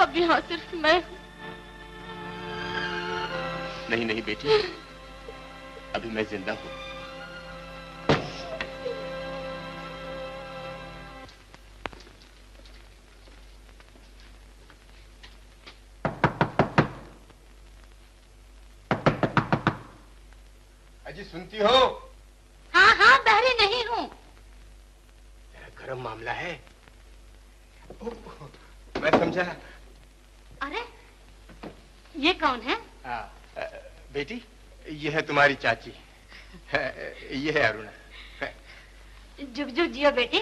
अब यहाँ सिर्फ मैं हूँ। नहीं नहीं बेटी, अभी मैं जिंदा हूँ। अजी सुनती हो? हाँ हाँ, बहरी नहीं हूँ। गरम मामला है। मैं समझा। अरे ये कौन है? बेटी, ये है तुम्हारी चाची, ये है अरुणा। जुग जुग जियो बेटी।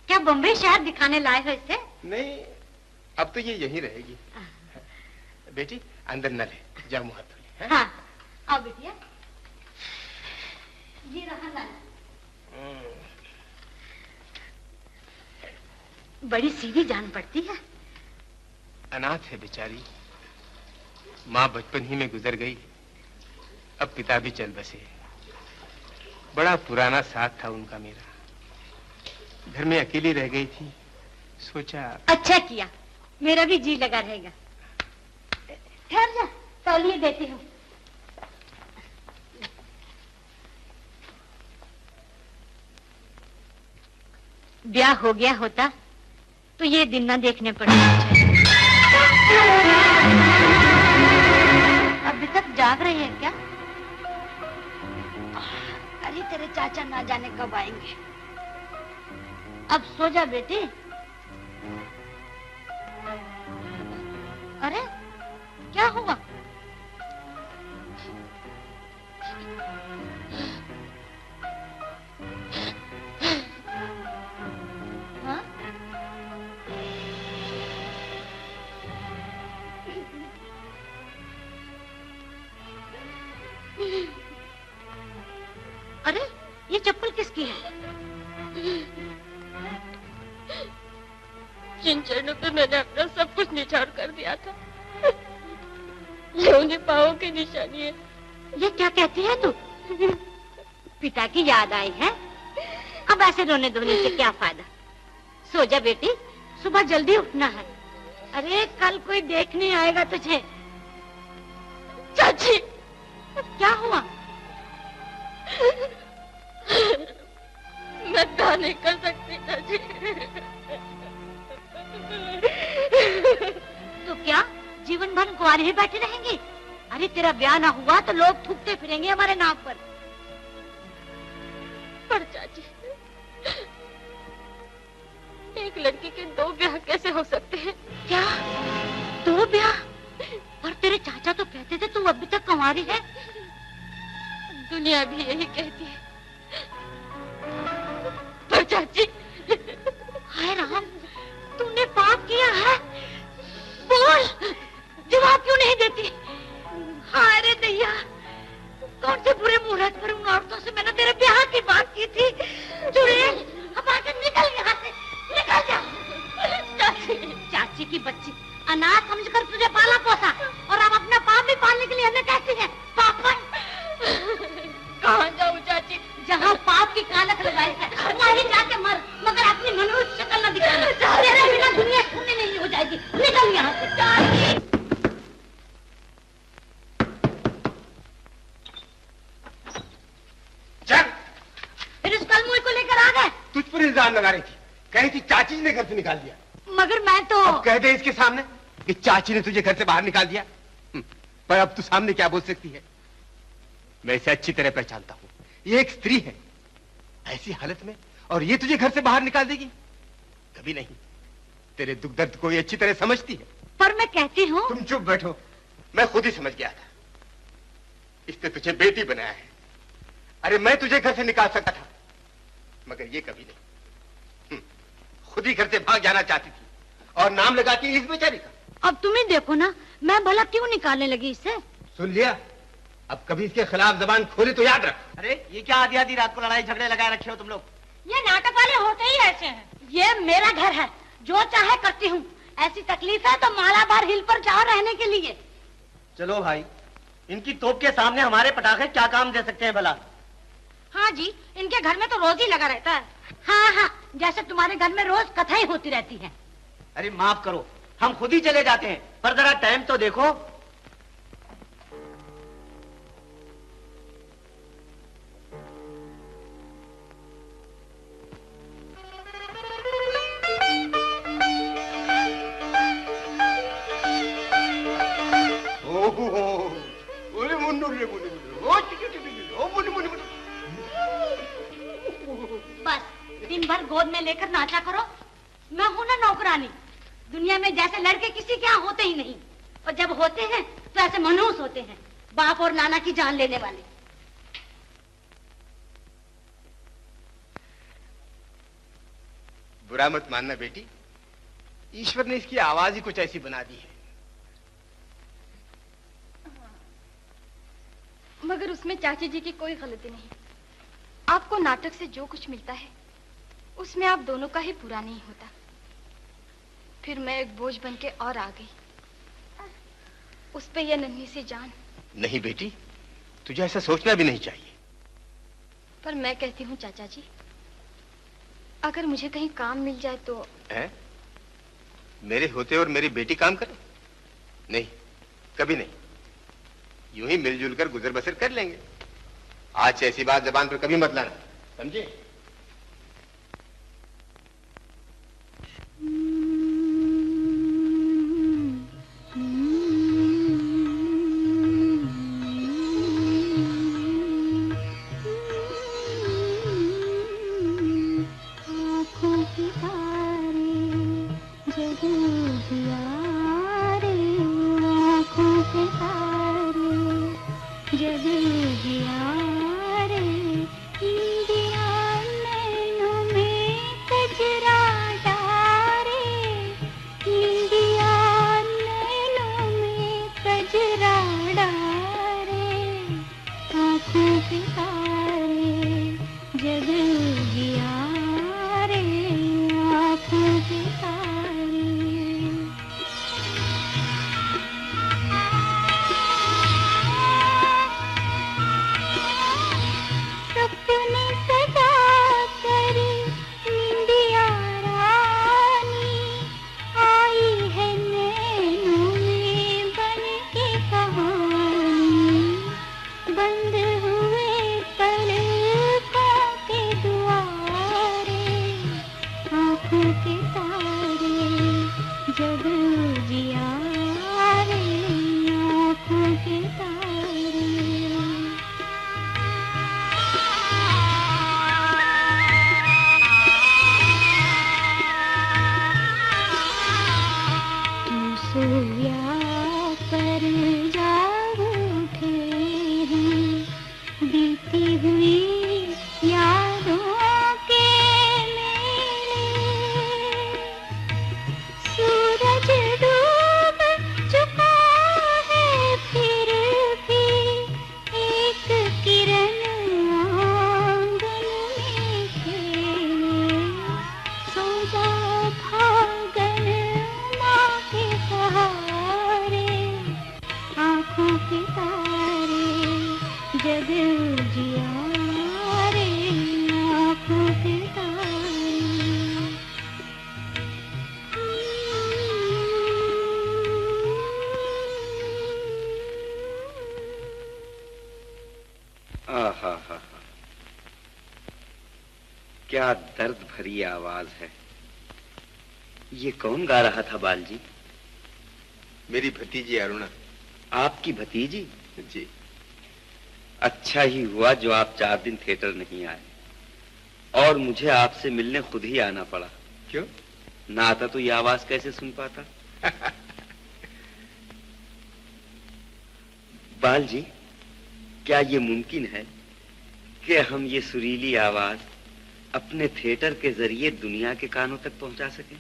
क्या बम्बई शहर दिखाने लाए हो इसे? नहीं, अब तो ये यहीं रहेगी। बेटी अंदर न ले, जा मुँह हाथ धो ले। हाँ, आओ बेटिया। ये रहा लाला। बड़ी सीधी जान पड़ती है। अनाथ है बेचारी, माँ बचपन ही में गुजर गई, अब पिता भी चल बसे। बड़ा पुराना साथ था उनका मेरा। घर में अकेली रह गई थी, सोचा। अच्छा किया, मेरा भी जी लगा रहेगा। ठहर जा, तौलिए देती हूँ। ब्याह हो गया होता तो ये दिन ना देखने पड़े। अभी तक जाग रहे हैं क्या? अरे तेरे चाचा ना जाने कब आएंगे। अब सो जा बेटी। अरे क्या हुआ? हाँ? अरे ये चप्पल किसकी है? जिन चरणों पे मैंने अपना सब कुछ निछावर कर दिया था, ये उन्हीं पाँवों की निशानी है। ये क्या कहती है तू? पिता की याद आई है? अब ऐसे रोने धोने से क्या फायदा? सो जा बेटी, सुबह जल्दी उठना है। अरे कल कोई देखने आएगा तुझे। चाची, क्या हुआ? मैं क्या नहीं कर सकती चाची। तो क्या जीवन भर कुंवारी ही बैठी रहेंगी? अरे तेरा ब्याह ना हुआ तो लोग थूकते फिरेंगे हमारे नाम पर। पर चाची, एक लड़की के 2 ब्याह कैसे हो सकते हैं? क्या 2 ब्याह? पर तेरे चाचा तो कहते थे तू अभी तक कुंवारी है। दुनिया भी यही कहती है। पर चाची, हाय राम, तूने पाप किया है। बोल, जवाब क्यों नहीं देती? हाय रे दैया, कौन से बुरे मुहूर्त पर उन औरतों से मैंने तेरे ब्याह की बात की थी। चुड़ैल, अब आकर निकल यहाँ से, निकल जा। चाची, चाची की बच्ची, अनाथ समझकर तुझे पाला पोसा और अब अपना पाप भी पालने के लिए हमें कहती है पापन। कहाँ जाऊँ चाची? जहाँ पाप की कालख लगाई है वहीं जाके मर, मगर अपनी मनुष्य शक्ल न दिखाना। तेरे बिना दुनिया सुनने नहीं हो जाएगी। निकल यहाँ से। चल। फिर इस कलमुई को लेकर आ गए। तुझ पर इल्जाम लगा रही थी, कही थी चाची ने घर से निकाल दिया। मगर मैं तो अब कह दे इसके सामने कि चाची ने तुझे घर से बाहर निकाल दिया। पर अब तू सामने क्या बोल सकती है? मैं इसे अच्छी तरह पहचानता हूँ। ये एक स्त्री है, ऐसी हालत में, और ये तुझे घर से बाहर निकाल देगी? कभी नहीं। तेरे दुख दर्द को ये अच्छी तरह समझती है। पर मैं कहती हूँ। तुम चुप बैठो, मैं खुद ही समझ गया था। इसने तुझे बेटी बनाया है। अरे मैं तुझे घर से निकाल सकता था, मगर ये कभी नहीं। खुद ही घर से भाग जाना चाहती थी और नाम लगाती इस बेचारी का। अब तुम ही देखो ना, मैं भला क्यों निकालने लगी इससे? सुन लिया? अब कभी इसके खिलाफ जबान खोले तो याद रख। अरे ये क्या आधी आधी रात को लड़ाई झगड़े लगाए रखे हो तुम लोग? ये नाटक वाले होते ही ऐसे हैं। ये मेरा घर है, जो चाहे करती हूँ। ऐसी तकलीफ है तो मालाबार हिल पर जाओ रहने के लिए। चलो भाई, इनकी तोप के सामने हमारे पटाखे क्या काम दे सकते हैं भला? हाँ जी, इनके घर में तो रोज ही लगा रहता है। हाँ हाँ, जैसे तुम्हारे घर में रोज कथाएं होती रहती हैं। अरे माफ करो, हम खुद ही चले जाते हैं, पर जरा टाइम तो देखो। बस दिन भर गोद में लेकर नाचा करो। मैं हूं ना नौकरानी। दुनिया में जैसे लड़के किसी के यहाँ होते ही नहीं, और जब होते हैं तो ऐसे मनहूस होते हैं, बाप और नाना की जान लेने वाले। बुरा मत मानना बेटी, ईश्वर ने इसकी आवाज ही कुछ ऐसी बना दी है। मगर उसमें चाची जी की कोई गलती नहीं। आपको नाटक से जो कुछ मिलता है उसमें आप दोनों का ही पूरा नहीं होता। फिर मैं एक बोझ बन के और आ गई, उस पे यह नन्ही सी जान। नहीं बेटी, तुझे ऐसा सोचना भी नहीं चाहिए। पर मैं कहती हूँ चाचा जी, अगर मुझे कहीं काम मिल जाए तो। है? मेरे होते और मेरी बेटी काम करे? नहीं, कभी नहीं। यूं ही मिलजुल कर गुजर बसर कर लेंगे। आज से ऐसी बात जबान पर कभी मत लाना, समझे? क्या दर्द भरी आवाज है। ये कौन गा रहा था बालजी? मेरी भतीजी अरुणा। आपकी भतीजी? जी। अच्छा ही हुआ जो आप 4 दिन थिएटर नहीं आए और मुझे आपसे मिलने खुद ही आना पड़ा। क्यों? ना आता तो ये आवाज कैसे सुन पाता? बालजी, क्या ये मुमकिन है कि हम ये सुरीली आवाज अपने थिएटर के जरिए दुनिया के कानों तक पहुंचा सकें?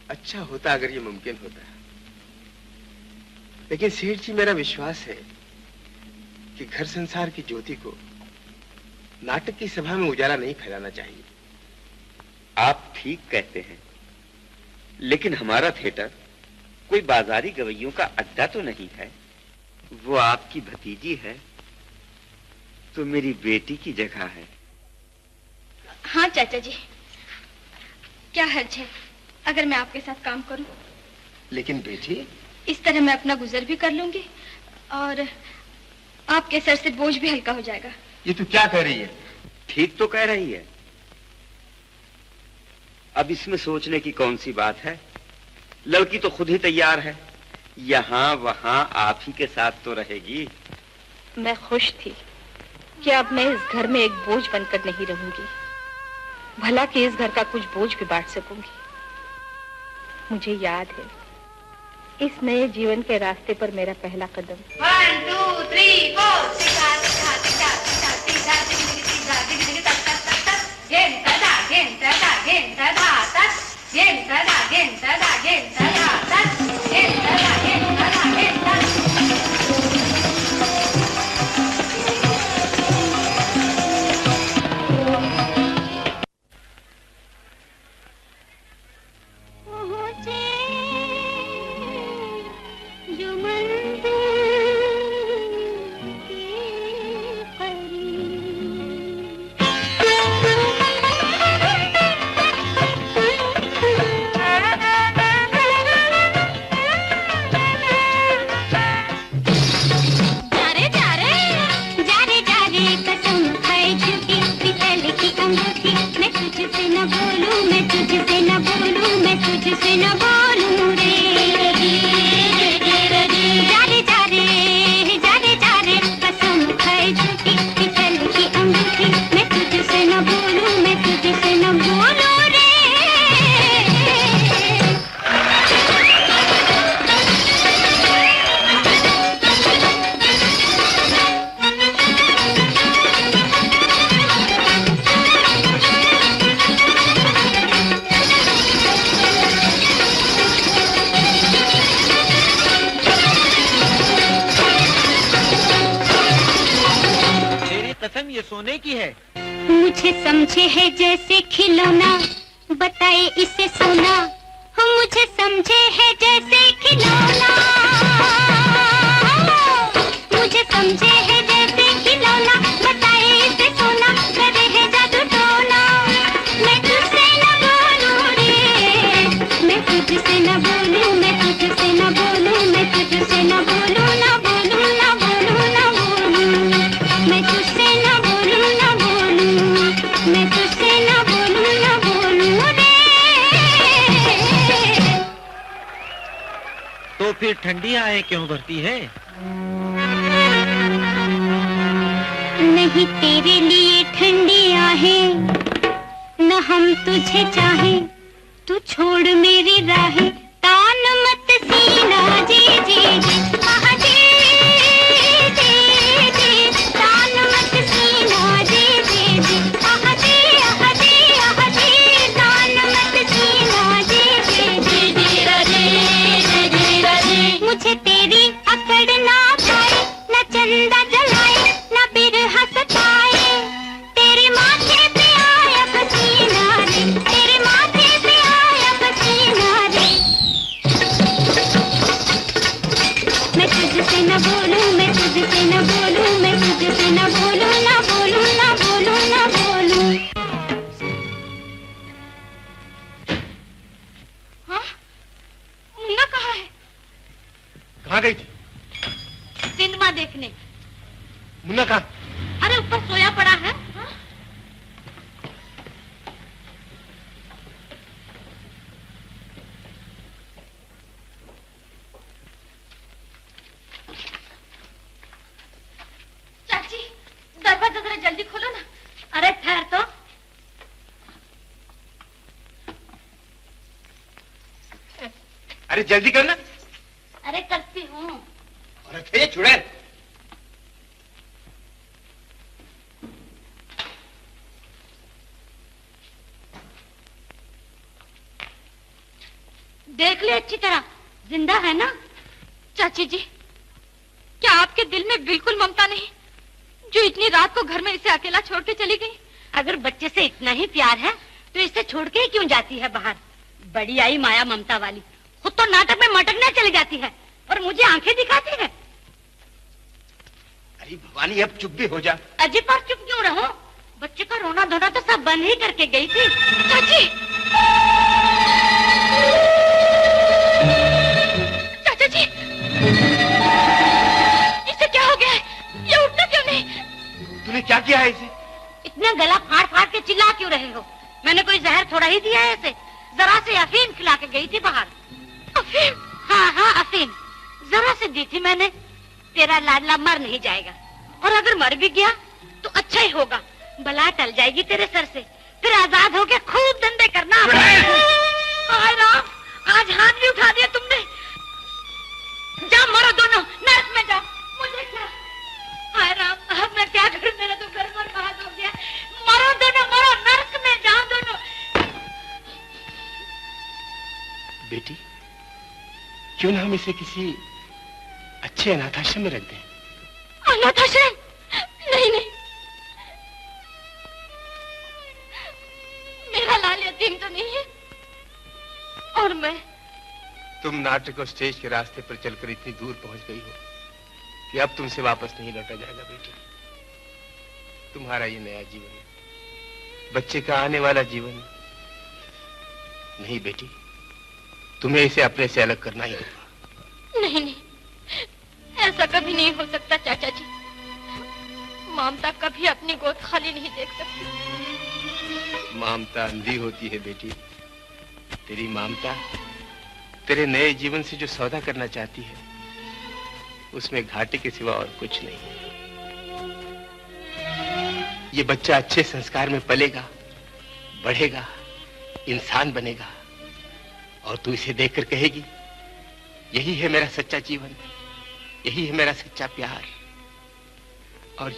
अच्छा होता अगर ये मुमकिन होता, लेकिन सेठ जी मेरा विश्वास है कि घर संसार की ज्योति को नाटक की सभा में उजाला नहीं फैलाना चाहिए। आप ठीक कहते हैं, लेकिन हमारा थिएटर कोई बाजारी गवैयों का अड्डा तो नहीं है। वो आपकी भतीजी है तो मेरी बेटी की जगह है। हाँ चाचा जी, क्या हर्ज है अगर मैं आपके साथ काम करूं? लेकिन बेटी, इस तरह मैं अपना गुजर भी कर लूंगी और आपके सर से बोझ भी हल्का हो जाएगा। ये तू क्या कह रही है? ठीक तो कह रही है। अब इसमें सोचने की कौन सी बात है? लड़की तो खुद ही तैयार है, यहाँ वहाँ आप ही के साथ तो रहेगी। मैं खुश थी कि अब मैं इस घर में एक बोझ बनकर नहीं रहूंगी, भला कि इस घर का कुछ बोझ भी बांट सकूंगी। मुझे याद है इस नए जीवन के रास्ते पर मेरा पहला कदम 1 2 3 4 सीधा सीधा सीधा सीधा सीधा सीधा सीधा गेन तदा गेन तदा गेन तदा तत गेन तदा गेन तदा गेन तदा तत गेन तदा गेन तदा गेन तत न बोलूं रे। जा रे जा रे जा रे जा रे, कसम खाए झूठी फिसल की अंगूठी, मैं तुझसे न बोलूं, मैं तुझसे न बोलूं रे। कसम ये सोने की है। मुझे समझे है जैसे खिलौना, बताए इसे सोना। मुझे समझे है जैसे खिलौना, मुझे समझे है जैसे खिलौना, बताए इसे सोना। करे है जादू टोना, मैं तुझसे न बोलूं रे। मैं तुझसे न बोलूं, मैं तुझसे न बोलूं, मैं तुझसे न बोलूं, न बोलूं, न बोलूं, न बोलूं। मैं तुझसे न बोलूं, न बोलूं, मैं तुझसे न बोलूं, न बोलूं रे। तो फिर ठंडी आए क्यों भरती है? नहीं तेरे लिए ठंडी आहें, न हम तुझे चाहें, तू छोड़ मेरी राहें। तान मत सीना जी जी जी, आहा जी जी जी, तान मत सीना जी जी जी, आहा जी आहा जी आहा जी, तान मत सीना जी जी जी जी जी। मुझे तेरी अकड़ ना पाए, न चंदा जलाए, न बिरहा सताए। तेरे माथे पे आया पसीना रे, तेरे माथे पे आया पसीना रे। मैं तुझसे न बोलूं, मैं तुझसे न बोलूं, मैं तुझसे न बोलूं, न बोलूं, न बोलूं, न बोलूं। हाँ? मुन्ना कहाँ है? कहाँ गई थी? सिनेमा देखने। मुन्ना कहाँ? अरे ऊपर सोया पड़ा है। हाँ? चाची दरवाजा जरा जल्दी खोलो ना। अरे ठहर तो। अरे जल्दी करना। अरे करती हूँ। अरे थे चुड़ैल। देख ले अच्छी तरह, जिंदा है ना? चाची जी, क्या आपके दिल में बिल्कुल ममता नहीं, जो इतनी रात को घर में इसे अकेला छोड़ के चली गई? अगर बच्चे से इतना ही प्यार है तो इसे छोड़ के ही क्यों जाती है बाहर? बड़ी आई माया ममता वाली, खुद तो नाटक में मटकने चली जाती है और मुझे आंखें दिखाती है। अरे भवानी अब चुप भी हो जा। अजी पर चुप क्यों रहो? बच्चे का रोना धोना तो सब बंद ही करके गई थी। चाची, चाचा जी, इसे क्या हो गया है? ये उठता क्यों नहीं? तूने क्या किया है इसे? इतना गला फाड़ फाड़ के चिल्ला क्यों रहे हो? मैंने कोई जहर थोड़ा ही दिया है इसे, जरा से अफीम खिला के गई थी बाहर। अफीम? हाँ हाँ अफीम, जरा से दी थी मैंने। तेरा लाडला मर नहीं जाएगा, और अगर मर भी गया तो अच्छा ही होगा, बला टल जाएगी तेरे सर से, फिर आजाद होके खूब धंधे करना। हाय राम, आज हाथ भी उठा दिया तुमने। जाओ मरो दोनों, नर्क में जाओ। मुझे क्या? हाय राम, अब मैं क्या करूं? मेरा तो घर बर्बाद हो गया। मरो दोनों, मरो, नर्क में जाओ दोनों। बेटी, क्यों ना हम इसे किसी अच्छे अनाथाश्रम में रख दें? अनाथाश्रम? नहीं नहीं, मेरा लाल यतीम तो नहीं है। और मैं? तुम नाटक और स्टेज के रास्ते पर चलकर इतनी दूर पहुंच गई हो कि अब तुमसे वापस नहीं लौटा जाएगा बेटी। तुम्हारा ये नया जीवन है, बच्चे का आने वाला जीवन नहीं बेटी, तुम्हें इसे अपने से अलग करना ही होगा। नहीं नहीं, ऐसा कभी नहीं हो सकता चाचा जी। ममता कभी अपनी गोद खाली नहीं देख सकती। ममता अंधी होती है बेटी, तेरी ममता तेरे नए जीवन से जो सौदा करना चाहती है उसमें घाटे के सिवा और कुछ नहीं। ये बच्चा अच्छे संस्कार में पलेगा, बढ़ेगा, इंसान बनेगा और तू इसे देखकर कहेगी यही है मेरा सच्चा जीवन, यही है मेरा सच्चा प्यार। और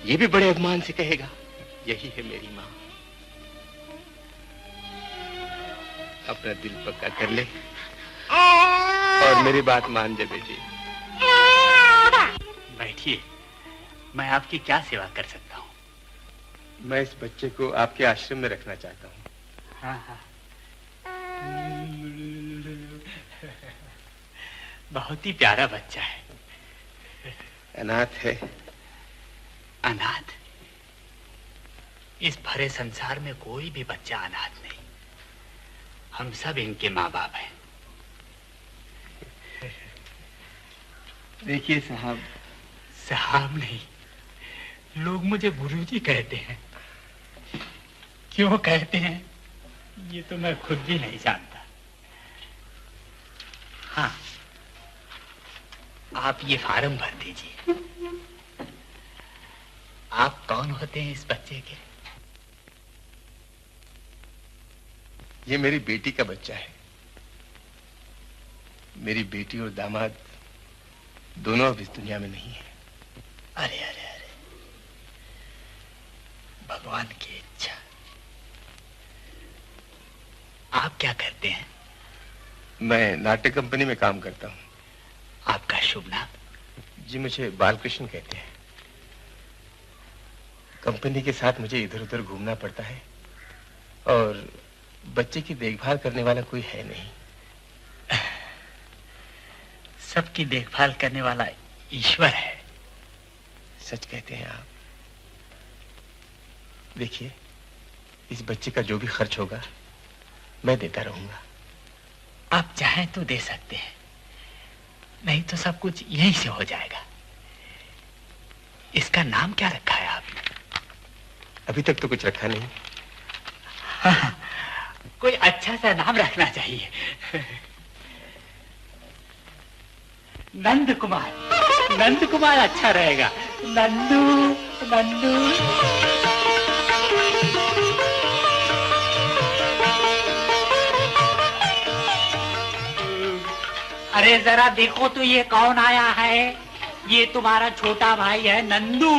ये भी बड़े अभिमान से कहेगा यही है मेरी माँ। अपना दिल पक्का कर ले और मेरी बात मान जा बेटी। बैठिए, मैं आपकी क्या सेवा कर सकता हूँ? मैं इस बच्चे को आपके आश्रम में रखना चाहता हूँ। हाँ हाँ। बहुत ही प्यारा बच्चा है। अनाथ है। अनाथ? इस भरे संसार में कोई भी बच्चा अनाथ नहीं। हम सब इनके माँ बाप हैं। देखिए साहब। साहब नहीं, लोग मुझे गुरुजी कहते हैं। क्यों कहते हैं ये तो मैं खुद भी नहीं जानता। हाँ, आप ये फार्म भर दीजिए। आप कौन होते हैं इस बच्चे के? ये मेरी बेटी का बच्चा है। मेरी बेटी और दामाद दोनों अब इस दुनिया में नहीं है। अरे अरे अरे, भगवान की इच्छा। आप क्या करते हैं? मैं नाट्य कंपनी में काम करता हूँ। आपका शुभ नाम? जी मुझे बालकृष्ण कहते हैं। कंपनी के साथ मुझे इधर उधर घूमना पड़ता है और बच्चे की देखभाल करने वाला कोई है नहीं। सबकी देखभाल करने वाला ईश्वर है। सच कहते हैं आप। देखिए, इस बच्चे का जो भी खर्च होगा मैं देता रहूंगा। आप चाहें तो दे सकते हैं, नहीं तो सब कुछ यहीं से हो जाएगा। इसका नाम क्या रखा है आपने? अभी तक तो कुछ रखा नहीं। हाँ, कोई अच्छा सा नाम रखना चाहिए। नंद कुमार। नंद कुमार अच्छा रहेगा। नंदू नंदू। अरे जरा देखो तो ये कौन आया है। ये तुम्हारा छोटा भाई है नंदू।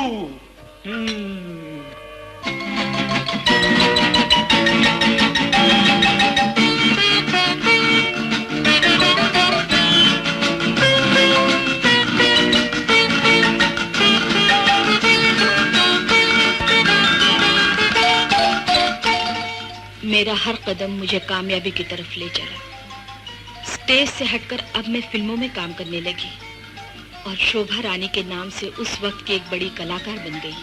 मेरा हर कदम मुझे कामयाबी की तरफ ले चला। स्टेज से हटकर अब मैं फिल्मों में काम करने लगी और शोभा रानी के नाम से उस वक्त की एक बड़ी कलाकार बन गई।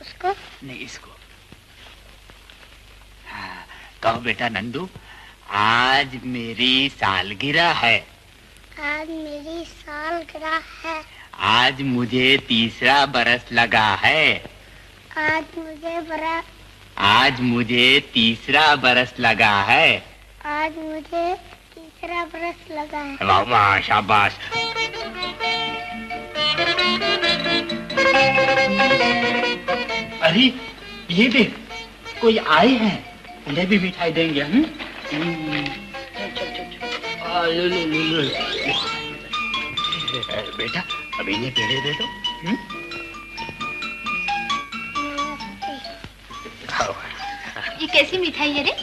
उसको? नहीं, इसको। हाँ, कहो बेटा नंदू, आज मेरी सालगिरह है। आज मेरी सालगिरह है। आज मुझे 3रा बरस लगा है। आज मुझे 3रा बरस लगा है। आज मुझे 3रा बरस लगा है। वाह वाह, शाबाश। अरे ये देख, कोई आए हैं, उन्हें भी मिठाई देंगे। बेटा अब इन्हें पेड़े दे दो। ये कैसी मिठाई है रे?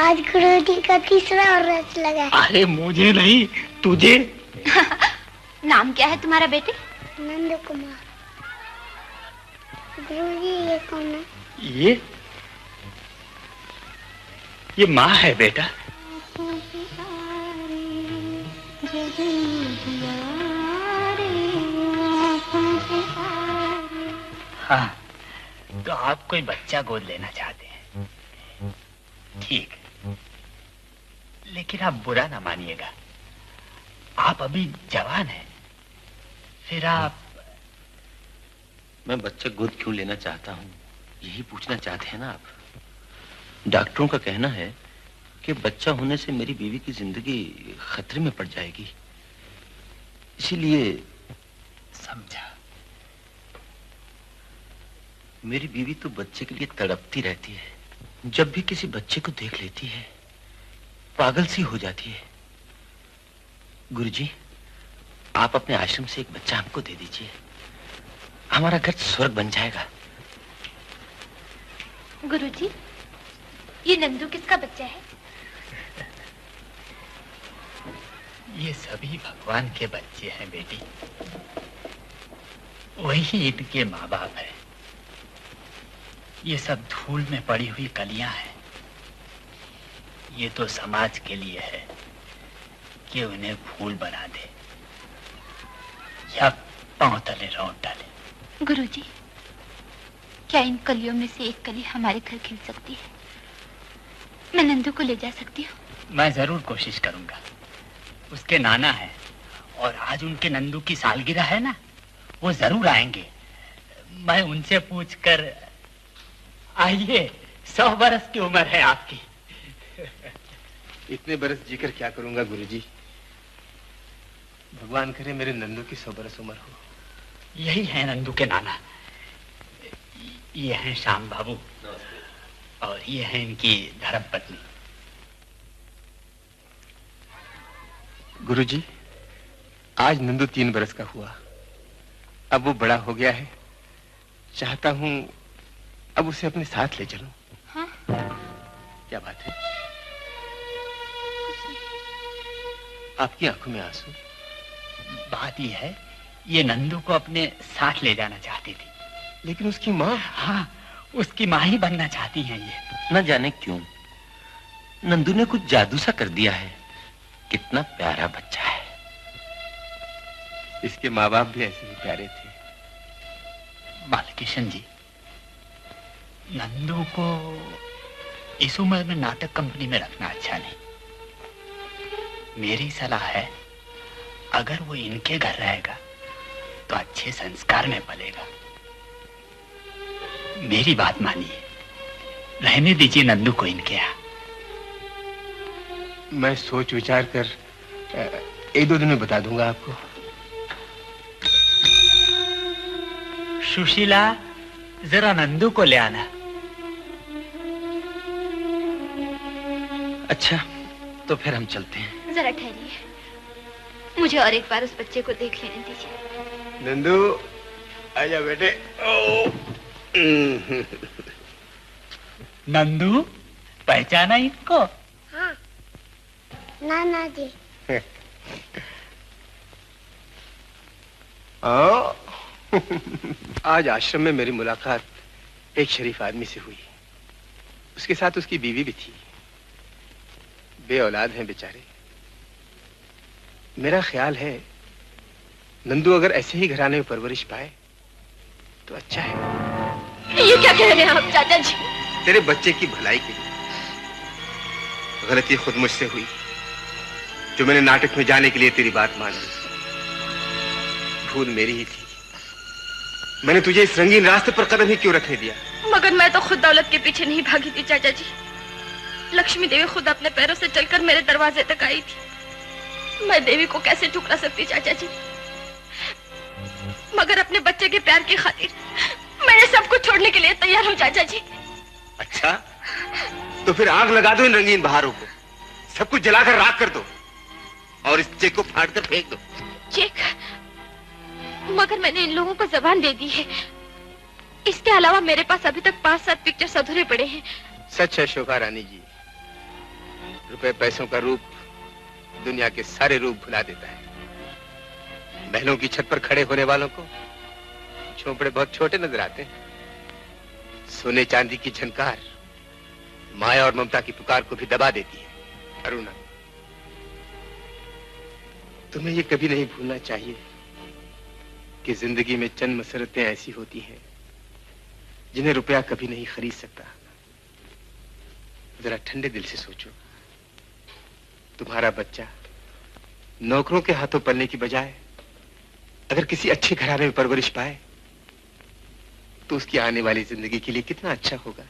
आज गुरुजी का 3रा बरस लगा है। अरे मुझे नहीं, तुझे। नाम क्या है तुम्हारा बेटे? नंद कुमार। गुरुजी ये कौन है? ये माँ है बेटा। हाँ, तो आप कोई बच्चा गोद लेना चाहते हैं? ठीक, लेकिन आप बुरा ना मानिएगा, आप अभी जवान हैं, फिर आप? मैं बच्चा गोद क्यों लेना चाहता हूँ, यही पूछना चाहते हैं ना आप? डॉक्टरों का कहना है कि बच्चा होने से मेरी बीवी की जिंदगी खतरे में पड़ जाएगी, इसीलिए। समझा। मेरी बीवी तो बच्चे के लिए तड़पती रहती है, जब भी किसी बच्चे को देख लेती है पागल सी हो जाती है। गुरुजी, आप अपने आश्रम से एक बच्चा हमको दे दीजिए, हमारा घर स्वर्ग बन जाएगा। गुरुजी, ये नंदू किसका बच्चा है? ये सभी भगवान के बच्चे हैं बेटी, वही इनके माँ बाप है। ये सब धूल में पड़ी हुई कलियां हैं। ये तो समाज के लिए है कि उन्हें फूल बना दे या पांव तले रौंद डाले। गुरुजी, क्या इन कलियों में से एक कली हमारे घर खिल सकती है? मैं नंदू को ले जा सकती हूँ? मैं जरूर कोशिश करूंगा। उसके नाना है और आज उनके नंदू की सालगिरह है ना, वो जरूर आएंगे। मैं उनसे पूछकर। आइए, 100 बरस की उम्र है आपकी। इतने बरस जीकर क्या करूंगा गुरुजी? भगवान करे मेरे नंदू की 100 बरस उम्र हो। यही है नंदू के नाना। ये हैं श्याम बाबू और ये है इनकी धर्म पत्नी। गुरुजी, आज नंदू 3 बरस का हुआ। अब वो बड़ा हो गया है, चाहता हूँ अब उसे अपने साथ ले चलूं। हाँ? क्या बात है? आपकी आंखों में आंसू? बात यह है, ये नंदू को अपने साथ ले जाना चाहती थी। लेकिन उसकी माँ? हाँ, उसकी माँ ही बनना चाहती हैं ये। न जाने क्यों नंदू ने कुछ जादू सा कर दिया है। कितना प्यारा बच्चा है। इसके माँ बाप भी ऐसे ही प्यारे थे। बालकिशन जी, नंदू को इस उम्र में नाटक कंपनी में रखना अच्छा नहीं। मेरी सलाह है, अगर वो इनके घर रहेगा तो अच्छे संस्कार में पलेगा। मेरी बात मानिए, रहने दीजिए नंदू को इनके यहाँ। मैं सोच विचार कर 1-2 दिन में बता दूंगा आपको। सुशीला, जरा नंदू को ले आना। अच्छा, तो फिर हम चलते हैं। जरा ठहरिए, मुझे और एक बार उस बच्चे को देख लेने दीजिए। नंदू, आजा बेटे। नंदू, पहचाना इनको? हाँ, नाना जी। आज आश्रम में मेरी मुलाकात एक शरीफ आदमी से हुई। उसके साथ उसकी बीवी भी थी। बे औलाद हैं बेचारे। मेरा ख्याल है नंदू अगर ऐसे ही घराने में परवरिश पाए तो अच्छा है। ये क्या कह रहे हैं आप चाचा जी? तेरे बच्चे की भलाई के लिए। गलती खुद मुझसे हुई जो मैंने नाटक में जाने के लिए तेरी बात मान ली। भूल मेरी ही थी। मैंने तुझे इस रंगीन रास्ते पर कदम ही क्यों रखने दिया? मगर मैं तो खुद दौलत के पीछे नहीं भागी थी चाचा जी। लक्ष्मी देवी खुद अपने पैरों से चलकर मेरे दरवाजे तक आई थी। मैं देवी को कैसे ठुकरा सकती चाचा जी? मगर अपने बच्चे के प्यार की खातिर मैं ये सब कुछ छोड़ने के लिए तैयार हूँ चाचा जी। अच्छा, तो फिर आग लगा दो इन रंगीन बहारों को, सब कुछ जलाकर राख कर दो और इस चेक को फाड़ कर फेंक दो। चेक? मगर मैंने इन लोगों को जबान दे दी है। इसके अलावा मेरे पास अभी तक 5-7 पिक्चर्स अधूरे पड़े हैं। सच है शोभा रानी जी, रुपए पैसों का रूप दुनिया के सारे रूप भुला देता है। महलों की छत पर खड़े होने वालों को झोंपड़े बहुत छोटे नजर आते हैं। सोने चांदी की झनकार माया और ममता की पुकार को भी दबा देती है। अरुणा, तुम्हें ये कभी नहीं भूलना चाहिए कि जिंदगी में चंद मसरतें ऐसी होती हैं जिन्हें रुपया कभी नहीं खरीद सकता। जरा ठंडे दिल से सोचो, तुम्हारा बच्चा नौकरों के हाथों पलने की बजाय अगर किसी अच्छे घराने में परवरिश पाए तो उसकी आने वाली जिंदगी के लिए कितना अच्छा होगा।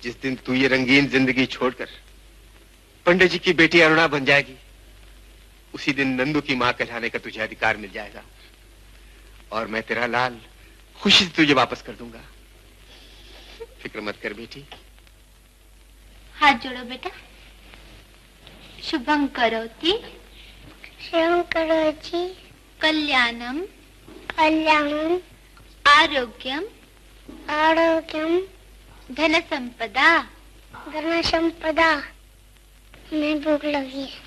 जिस दिन तू ये रंगीन जिंदगी छोड़कर पंडित जी की बेटी अरुणा बन जाएगी, उसी दिन नंदू की मां कहलाने का तुझे अधिकार मिल जाएगा और मैं तेरा लाल खुशी से तुझे वापस कर दूंगा। फिक्र मत कर बेटी। हाथ जोड़ो बेटा। शुभं करोति कल्याणम आरोग्यम धन संपदा। मैं भूख लगी है।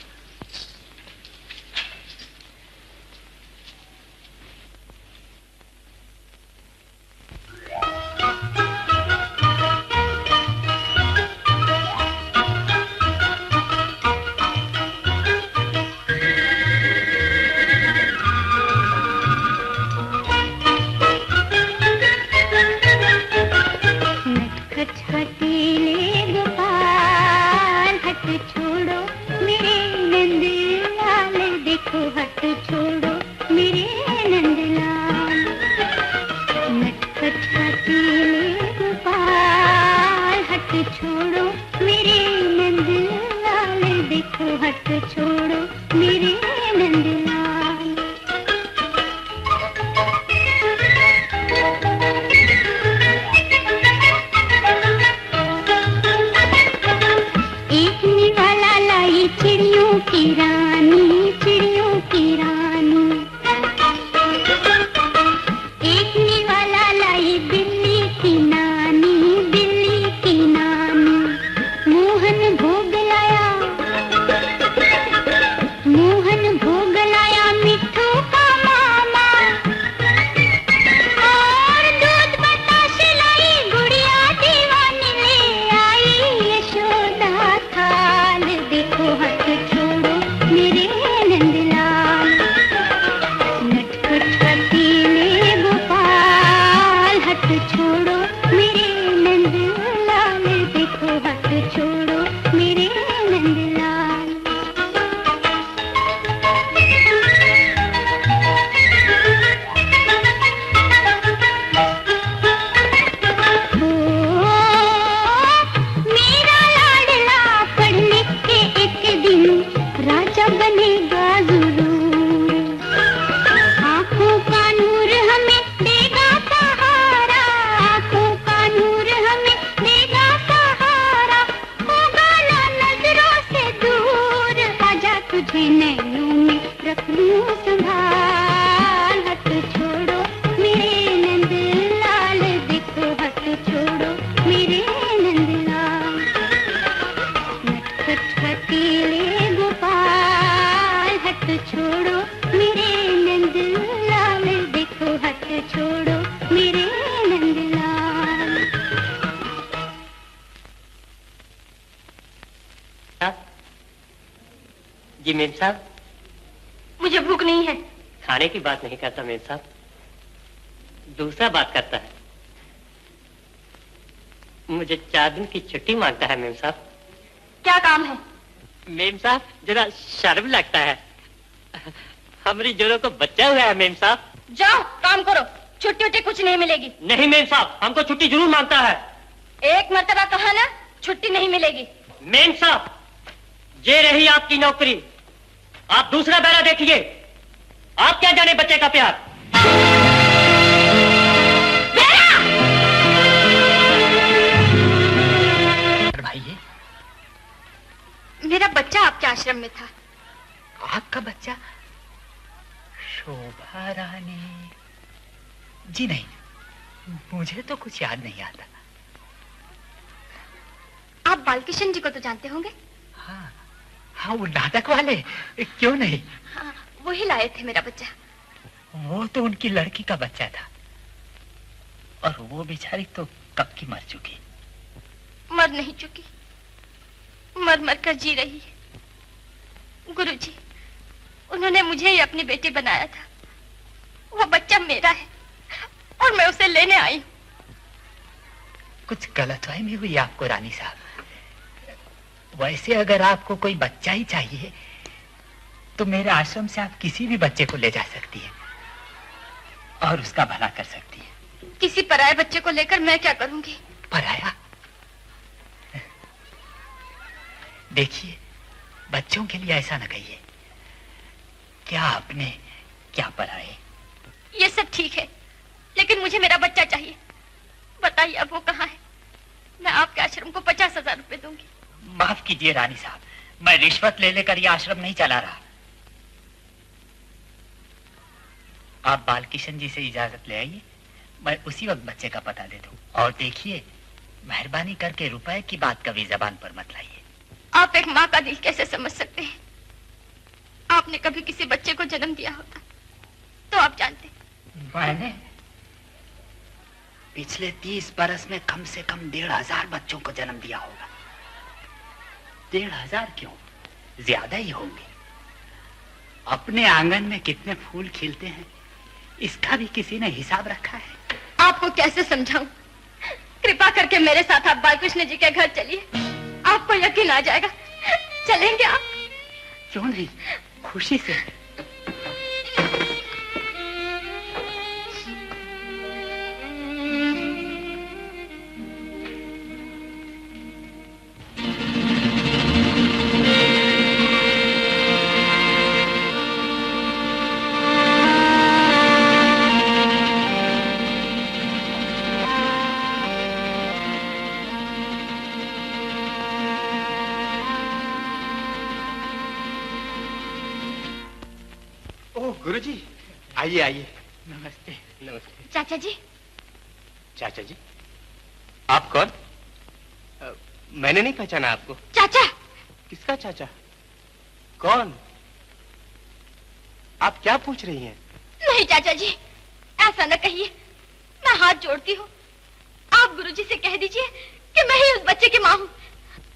जी मेम साहब, मुझे भूख नहीं है। खाने की बात नहीं करता मेम साहब, दूसरा बात करता है। मुझे 4 दिन की छुट्टी मांगता है मेम साहब। क्या काम है? मेम साहब जरा शर्म लगता है, हमारी जोरों को बच्चा हुआ है मेम साहब। जाओ काम करो, छुट्टी उट्टी कुछ नहीं मिलेगी। नहीं मेम साहब, हमको छुट्टी जरूर मांगता है। एक मर्तबा कहा ना, छुट्टी नहीं मिलेगी। मेम साहब ये रही आपकी नौकरी, आप दूसरा बेड़ा देखिए। आप क्या जाने बच्चे का प्यार। भाई मेरा बच्चा आपके आश्रम में था। आपका बच्चा? शोभा रानी? जी नहीं, मुझे तो कुछ याद नहीं आता। आप बालकिशन जी को तो जानते होंगे? हाँ हाँ, वो नाटक वाले, क्यों नहीं। हाँ, वही लाए थे मेरा बच्चा। वो तो उनकी लड़की का बच्चा था, और वो बेचारी तो कब की मर चुकी। मर नहीं चुकी, मर मर कर जी रही है। गुरुजी, उन्होंने मुझे ही अपनी बेटी बनाया था। वो बच्चा मेरा है और मैं उसे लेने आई। कुछ गलतफहमी हुई आपको रानी साहब। वैसे अगर आपको कोई बच्चा ही चाहिए तो मेरे आश्रम से आप किसी भी बच्चे को ले जा सकती है और उसका भला कर सकती है। किसी पराये बच्चे को लेकर मैं क्या करूंगी? पराया? देखिए, बच्चों के लिए ऐसा न कहिए। क्या अपने क्या पराये। ये सब ठीक है, लेकिन मुझे मेरा बच्चा चाहिए। बताइए अब वो कहाँ है? मैं आपके आश्रम को 50,000 रुपए दूंगी। माफ कीजिए रानी साहब, मैं रिश्वत ले लेकर यह आश्रम नहीं चला रहा। आप बालकिशन जी से इजाजत ले आइए, मैं उसी वक्त बच्चे का पता दे दूं। और देखिए, मेहरबानी करके रुपए की बात कभी जबान पर मत लाइए। आप एक माँ का दिल कैसे समझ सकते हैं? आपने कभी किसी बच्चे को जन्म दिया होता तो आप जानते। मैंने पिछले 30 बरस में कम से कम 1,500 बच्चों को जन्म दिया होगा। 1,500 क्यों, ज्यादा ही होंगे। अपने आंगन में कितने फूल खिलते हैं, इसका भी किसी ने हिसाब रखा है? आपको कैसे समझाऊं? कृपा करके मेरे साथ आप बालकृष्ण जी के घर चलिए, आपको यकीन आ जाएगा। चलेंगे आप? क्यों नहीं, खुशी से। गुरुजी, आइए आइए। नमस्ते। नमस्ते। चाचा जी। चाचा जी? आप कौन? मैंने नहीं पहचाना आपको। चाचा। किसका चाचा? कौन? आप क्या पूछ रही हैं? नहीं चाचा जी, ऐसा न कहिए। मैं हाथ जोड़ती हूँ, आप गुरुजी से कह दीजिए कि मैं ही उस बच्चे की माँ हूँ।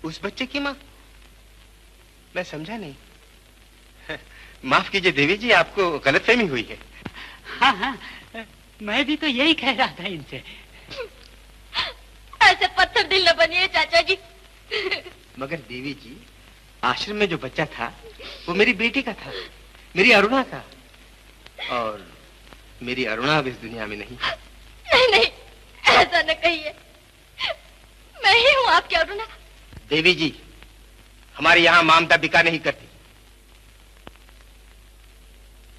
उस बच्चे की माँ? मैं समझा नहीं। माफ कीजिए देवी जी, आपको गलतफहमी हुई है। हाँ हाँ, मैं भी तो यही कह रहा था इनसे। ऐसे पत्थर दिल न बनिए चाचा जी। मगर देवी जी, आश्रम में जो बच्चा था वो मेरी बेटी का था, मेरी अरुणा का। और मेरी अरुणा अब इस दुनिया में नहीं। नहीं नहीं, ऐसा न कहिए। मैं ही हूँ आपकी अरुणा। देवी जी, हमारे यहाँ ममता बिका नहीं करती।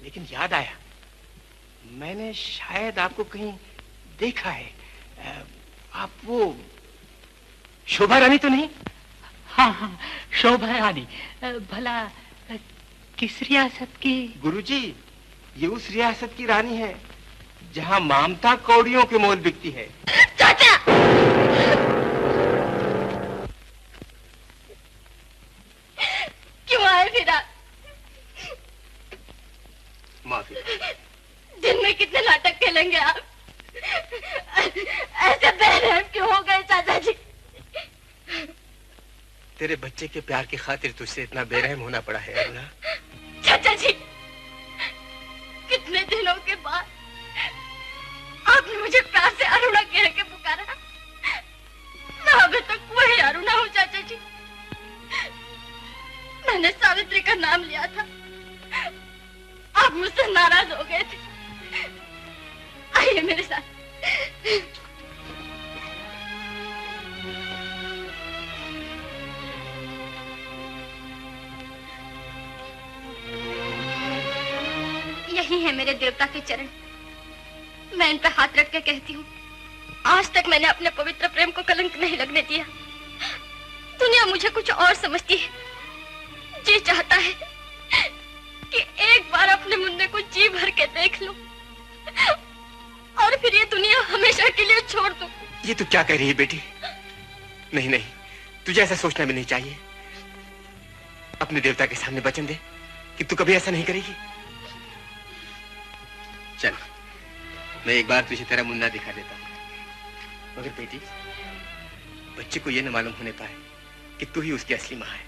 लेकिन याद आया, मैंने शायद आपको कहीं देखा है। आप वो शोभा रानी तो नहीं? हाँ हाँ, शोभा रानी। भला किस रियासत की? गुरुजी, ये उस रियासत की रानी है जहाँ ममता कौड़ियों के मोल बिकती है। चाचा! क्यों आए फिर आप? माफी। दिन में कितने नाटक खेलेंगे आप? ऐसे बेरहम क्यों हो गए चाचा जी? तेरे बच्चे के प्यार की खातिर तुझसे इतना बेरहम होना पड़ा है अरुणा। चाचा जी, कितने दिनों के बाद आपने मुझे प्यार से अरुणा कह के पुकारा। मैं अभी तक वही अरुणा हूँ चाचा जी। मैंने सावित्री का नाम लिया था, आप मुझसे नाराज हो गए थे। आइए मेरे साथ। यही है मेरे देवता के चरण। मैं इन पे हाथ रख के कहती हूँ, आज तक मैंने अपने पवित्र प्रेम को कलंक नहीं लगने दिया। दुनिया मुझे कुछ और समझती है। जी चाहता है कि एक बार अपने मुन्ने को जी भर के देख लूं और फिर ये दुनिया हमेशा के लिए छोड़ दूं। ये तू क्या कह रही है बेटी? नहीं नहीं, तुझे ऐसा सोचना भी नहीं चाहिए। अपने देवता के सामने वचन दे कि तू कभी ऐसा नहीं करेगी। चल, मैं एक बार तुझे तेरा मुन्ना दिखा देता हूँ। मगर बेटी, बच्चे को ये न मालूम होने पाए कि तू ही उसकी असली माँ है।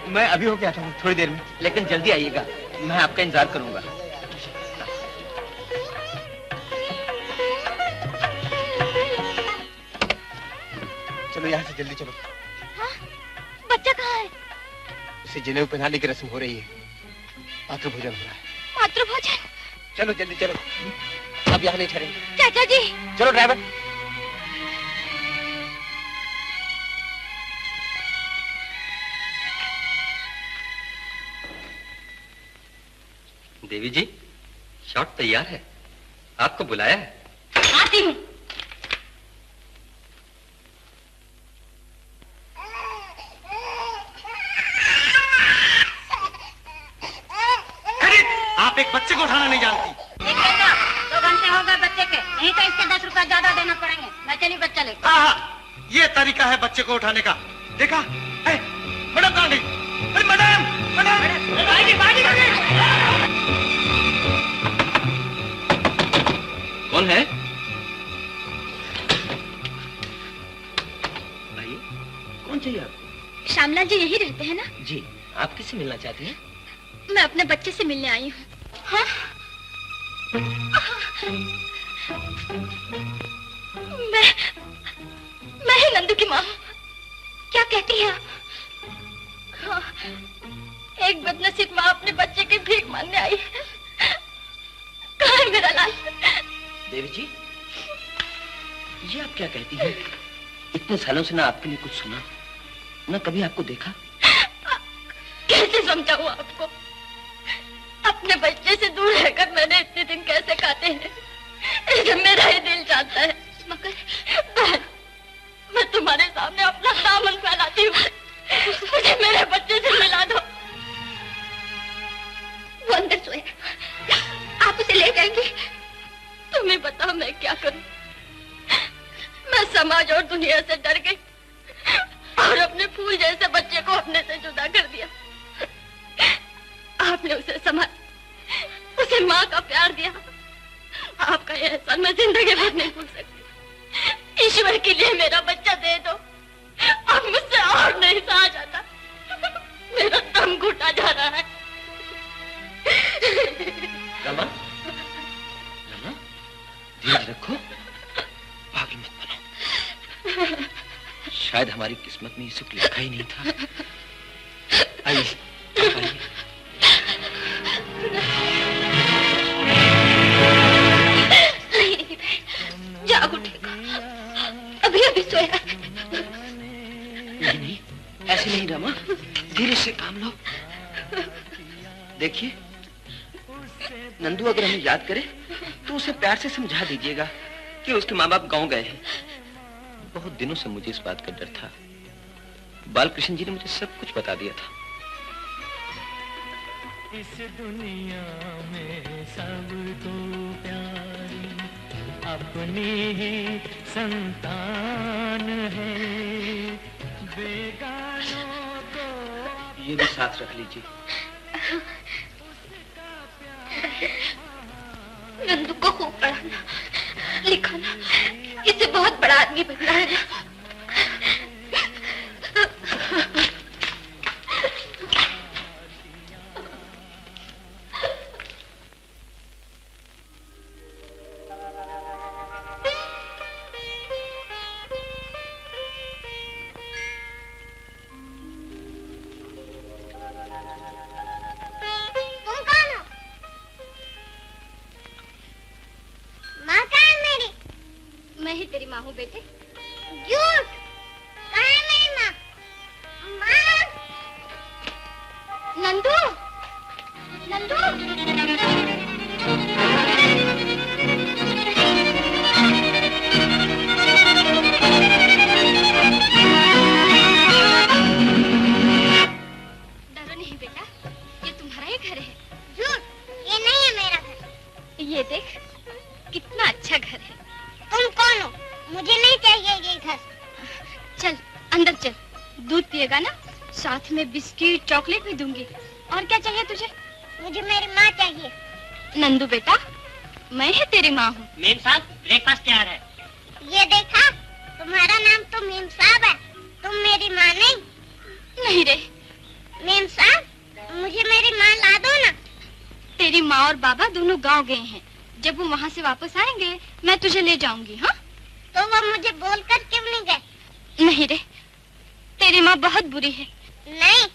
मैं अभी होके आता हूँ थोड़ी देर में। लेकिन जल्दी आइएगा, मैं आपका इंतजार करूंगा। चलो यहाँ से जल्दी चलो। हाँ? बच्चा कहाँ है? उसे जनेऊ पहनाने की रस्म हो रही है, मातृ भोजन हो रहा है। मातृ भोजन? चलो जल्दी चलो, अब यहाँ नहीं ठहरेंगे। चाचा जी। चलो ड्राइवर। देवी जी, शॉट तैयार है, आपको बुलाया है। आती हूँ। आप एक बच्चे को उठाना नहीं जानती। एक बेटा, 2 घंटे हो गए बच्चे के, नहीं तो इसके 10 रुपए ज्यादा देना पड़ेंगे। मैं चली बच्चा लेकर। ये तरीका है बच्चे को उठाने का, देखा? मैडम कहाँ गई? अरे मैडम, कौन है? भाई, कौन चाहिए आपको? श्यामलाल जी यही रहते हैं ना? जी, आप किससे मिलना चाहती हैं? मैं अपने बच्चे से मिलने आई हूँ। हाँ? मैं ही नंदू की माँ हूँ। क्या कहती हैं आप? हाँ, एक बदनसीब माँ अपने बच्चे की भीख मांगने आई है। कहाँ है मेरा लाल? देवी जी, ये आप क्या कहती हैं? इतने सालों से ना आपके लिए कुछ सुना, ना कभी आपको देखा। कैसे समझाऊं आपको? अपने बच्चे से दूर रहकर मैंने इतने दिन कैसे काटे हैं, इसे मेरा ही दिल जानता है। मगर बहन, मैं तुम्हारे सामने अपना दामन फैलाती हूँ, मुझे मेरे बच्चे से मिला दो। वो अंदर सोया, आप उसे ले जाएंगे? तुम्हें बताओ मैं क्या करूं? मैं समाज और दुनिया से डर गई और अपने फूल जैसे बच्चे को अपने से जुदा कर दिया। आपने उसे संभाल, उसे माँ का प्यार दिया। आपका यह एहसान मैं जिंदगी भर नहीं भूल सकती। ईश्वर के लिए मेरा बच्चा दे दो, अब मुझसे और नहीं सहा जाता। मेरा दम घुटा जा रहा है। रमा, रमा, धीरज रखो, पागल मत बनो। शायद हमारी किस्मत में ये सुख लिखा ही नहीं था। आइए, आप आइए। नहीं नहीं बहन, जाग उठेगा, अभी अभी सोया। नहीं, ऐसे नहीं रमा, धीरे से काम लो। देखिए, नंदू अगर हमें याद करे तो उसे प्यार से समझा दीजिएगा कि उसके माँ बाप गांव गए हैं। बहुत दिनों से मुझे इस बात का डर था। बालकृष्ण जी ने मुझे सब कुछ बता दिया था। इस दुनिया में सबको प्यारी अपनी ही संतान है, बेगानों को। ये भी साथ रख लीजिए। नंदू को खूब पढ़ाना, लिखाना, इसे बहुत बड़ा आदमी बनना है ना। मैं ही तेरी माँ हूँ बेटे। झूठ, कहाँ है मेरी माँ? माँ! नंदू, नंदू। डरो नहीं बेटा, ये तुम्हारा ही घर है। झूठ, ये नहीं है मेरा घर। ये देख, कितना अच्छा घर है। तुम कौन हो? मुझे नहीं चाहिए ये घर। चल अंदर चल, दूध पिएगा ना, साथ में बिस्किट चॉकलेट भी दूंगी। और क्या चाहिए तुझे? मुझे मेरी माँ चाहिए। नंदू बेटा, मैं ही तेरी माँ हूँ। मेम साहब, ब्रेकफास्ट तैयार है। ये देखा, तुम्हारा नाम तो मेम साहब है, तुम मेरी माँ नहीं। नहीं रे, मेम तेरी माँ और बाबा दोनों गांव गए हैं। जब वो वहाँ से वापस आएंगे मैं तुझे ले जाऊंगी। हाँ, तो वो मुझे बोलकर क्यों नहीं गए? नहीं रे, तेरी माँ बहुत बुरी है। नहीं,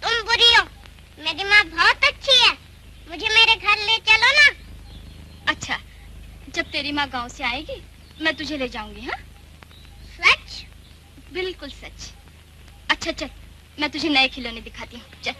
तुम बुरी हो। मेरी माँ बहुत अच्छी है। मुझे मेरे घर ले चलो ना। अच्छा, जब तेरी माँ गांव से आएगी मैं तुझे ले जाऊंगी। हाँ, सच? बिल्कुल सच। अच्छा चल, मैं तुझे नए खिलौने दिखाती हूँ। चल।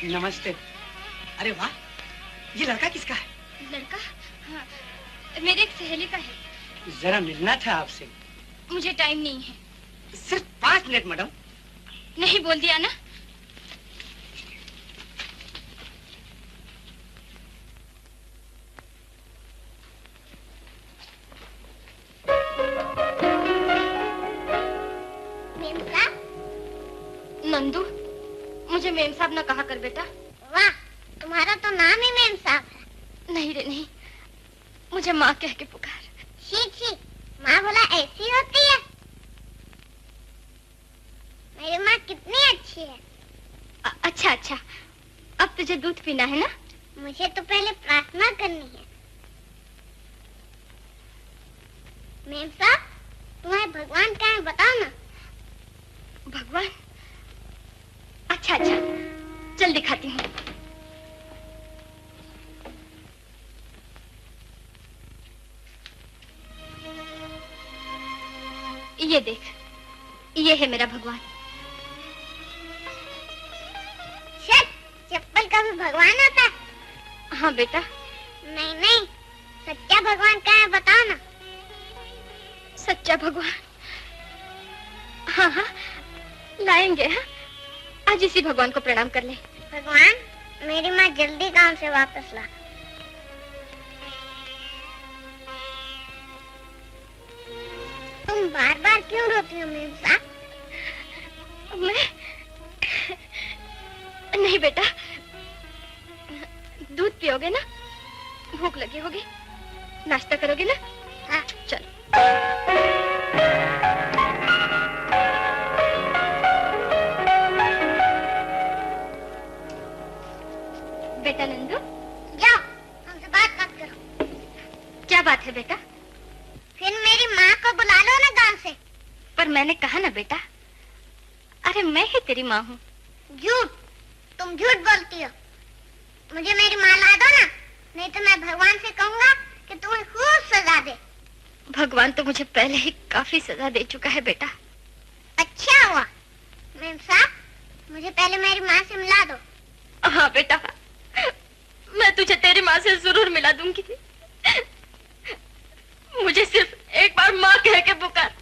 नमस्ते। अरे वाह, ये लड़का किसका है? लड़का? हाँ, मेरी एक सहेली का है। जरा मिलना था आपसे। मुझे टाइम नहीं है। सिर्फ 5 मिनट मैडम। नहीं बोल दिया ना? मेम साहब? नंदू, मुझे मेम साहब ना कहा कर बेटा। वाह, तुम्हारा तो नाम ही मेम साहब है। नहीं रे नहीं, मुझे माँ कह के पुकार। छी छी, माँ भला ऐसी होती है? मेरी माँ कितनी अच्छी है। अच्छा अच्छा, अब तुझे दूध पीना है ना? मुझे तो पहले प्रार्थना करनी है। मेम साहब, तुम्हारे भगवान कहाँ है बताओ ना। भगवान? अच्छा अच्छा, चल दिखाती हूँ। ये देख, ये है मेरा भगवान। चप्पल का भी भगवान होता है? हाँ बेटा। नहीं नहीं, सच्चा भगवान कहाँ है बताओ ना। सच्चा भगवान? हाँ हाँ, लाएंगे। हाँ, आज इसी भगवान को प्रणाम कर ले। भगवान, मेरी माँ जल्दी गांव से वापस ला। तुम बार बार क्यों रोती हो मेम साहब? मैं नहीं बेटा, दूध पियोगे ना? भूख लगी होगी, नाश्ता करोगे ना? हाँ। चल। बेटा नंदू, जाओ, हमसे बात मत करो। क्या बात है बेटा? फिर मेरी माँ को बुला लो ना गांव से। पर मैंने कहा ना बेटा, अरे मैं ही तेरी माँ हूँ। झूठ, तुम झूठ बोलती हो। मुझे मेरी माँ ला दो ना, नहीं तो मैं भगवान से कहूँगा कि तुम्हें खूब सजा दे। भगवान तो मुझे पहले ही काफी सजा दे चुका है बेटा। अच्छा हुआ। मेम साहब, मुझे पहले मेरी माँ से मिला दो। हाँ बेटा, मैं तुझे तेरी माँ से जरूर मिला दूंगी। मुझे सिर्फ एक बार माँ कह के पुकार।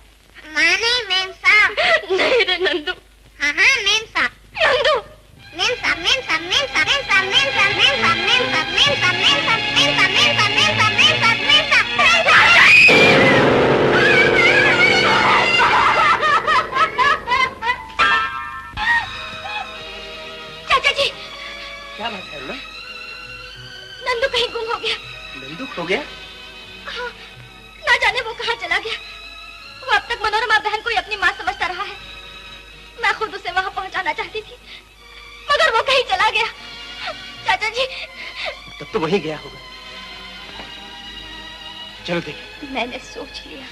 माँ नहीं, मेम साहब। नहीं रे नंदू। हाँ हाँ, मेम साहब। नंदू। मेम साहब, मेम साहब, मेम साहब, मेम साहब, मेम साहब, मेम साहब, मेम साहब, मेम साहब, मेम साहब, मेम साहब, मेम साहब, मेम साहब, मेम साहब, मेम साहब, मेम साहब। चाचा जी। क्या बात है ना? नंदू कहीं गुम हो गया। नंदू खो गया? हाँ, ना जाने वो कहाँ चला गया। वो अब तक मनोरमा बहन को ही अपनी माँ समझता रहा है। मैं खुद उसे वहाँ पहुँचाना चाहती थी, मगर वो कहीं चला गया। चाचा जी। तब तो वहीं गया होगा। चलो देखिए। मैंने सोच लिया,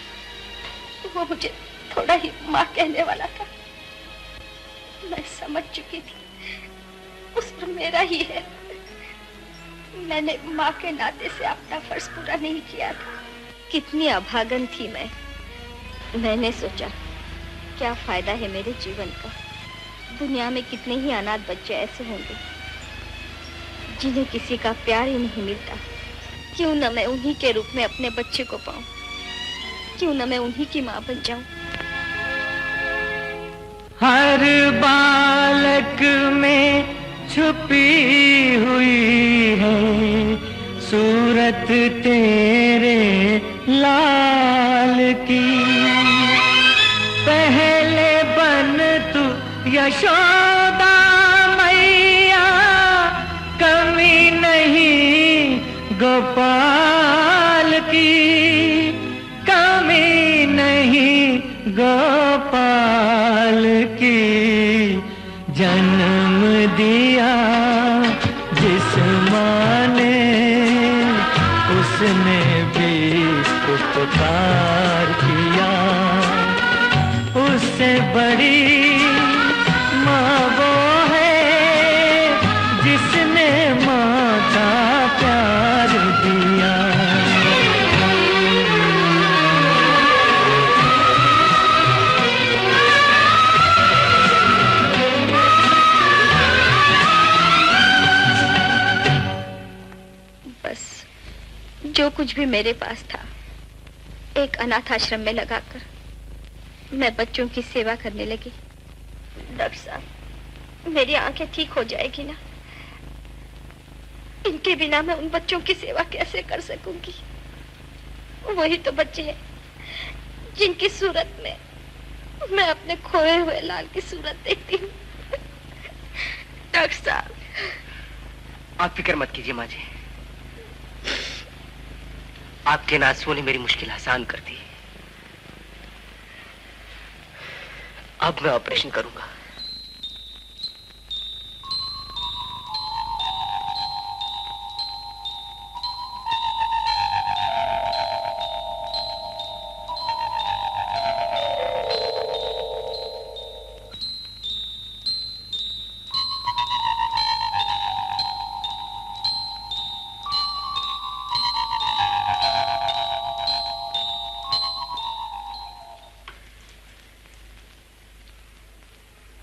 वो मुझे थोड़ा ही माँ कहने वाला था। मैं समझ चुकी थी उस पर मेरा ही है। मैंने माँ के नाते से अपना फर्ज पूरा नहीं किया था। कितनी अभागन थी मैं। मैंने सोचा क्या फायदा है मेरे जीवन का। दुनिया में कितने ही अनाथ बच्चे ऐसे होंगे जिन्हें किसी का प्यार ही नहीं मिलता। क्यों न मैं उन्हीं के रूप में अपने बच्चे को पाऊं, क्यों न मैं उन्हीं की माँ बन जाऊं। हर बालक में छुपी हुई है सूरत तेरे लाल की। पहले बन तू यशोदा मैया प्यार किया, उससे बड़ी माँ वो है जिसने माँ का प्यार दिया। बस जो कुछ भी मेरे पास था एक अनाथ आश्रम में लगाकर मैं बच्चों की सेवा करने लगी। डॉक्टर साहब, मेरी आंखें ठीक हो जाएगी ना? इनके बिना मैं उन बच्चों की सेवा कैसे कर सकूंगी? वही तो बच्चे हैं जिनकी सूरत में मैं अपने खोए हुए लाल की सूरत देखती हूँ। डॉक्टर साहब, आप फिक्र मत कीजिए माँ जी, आपके आंसुओं ने मेरी मुश्किल आसान कर दी। अब मैं ऑपरेशन करूंगा।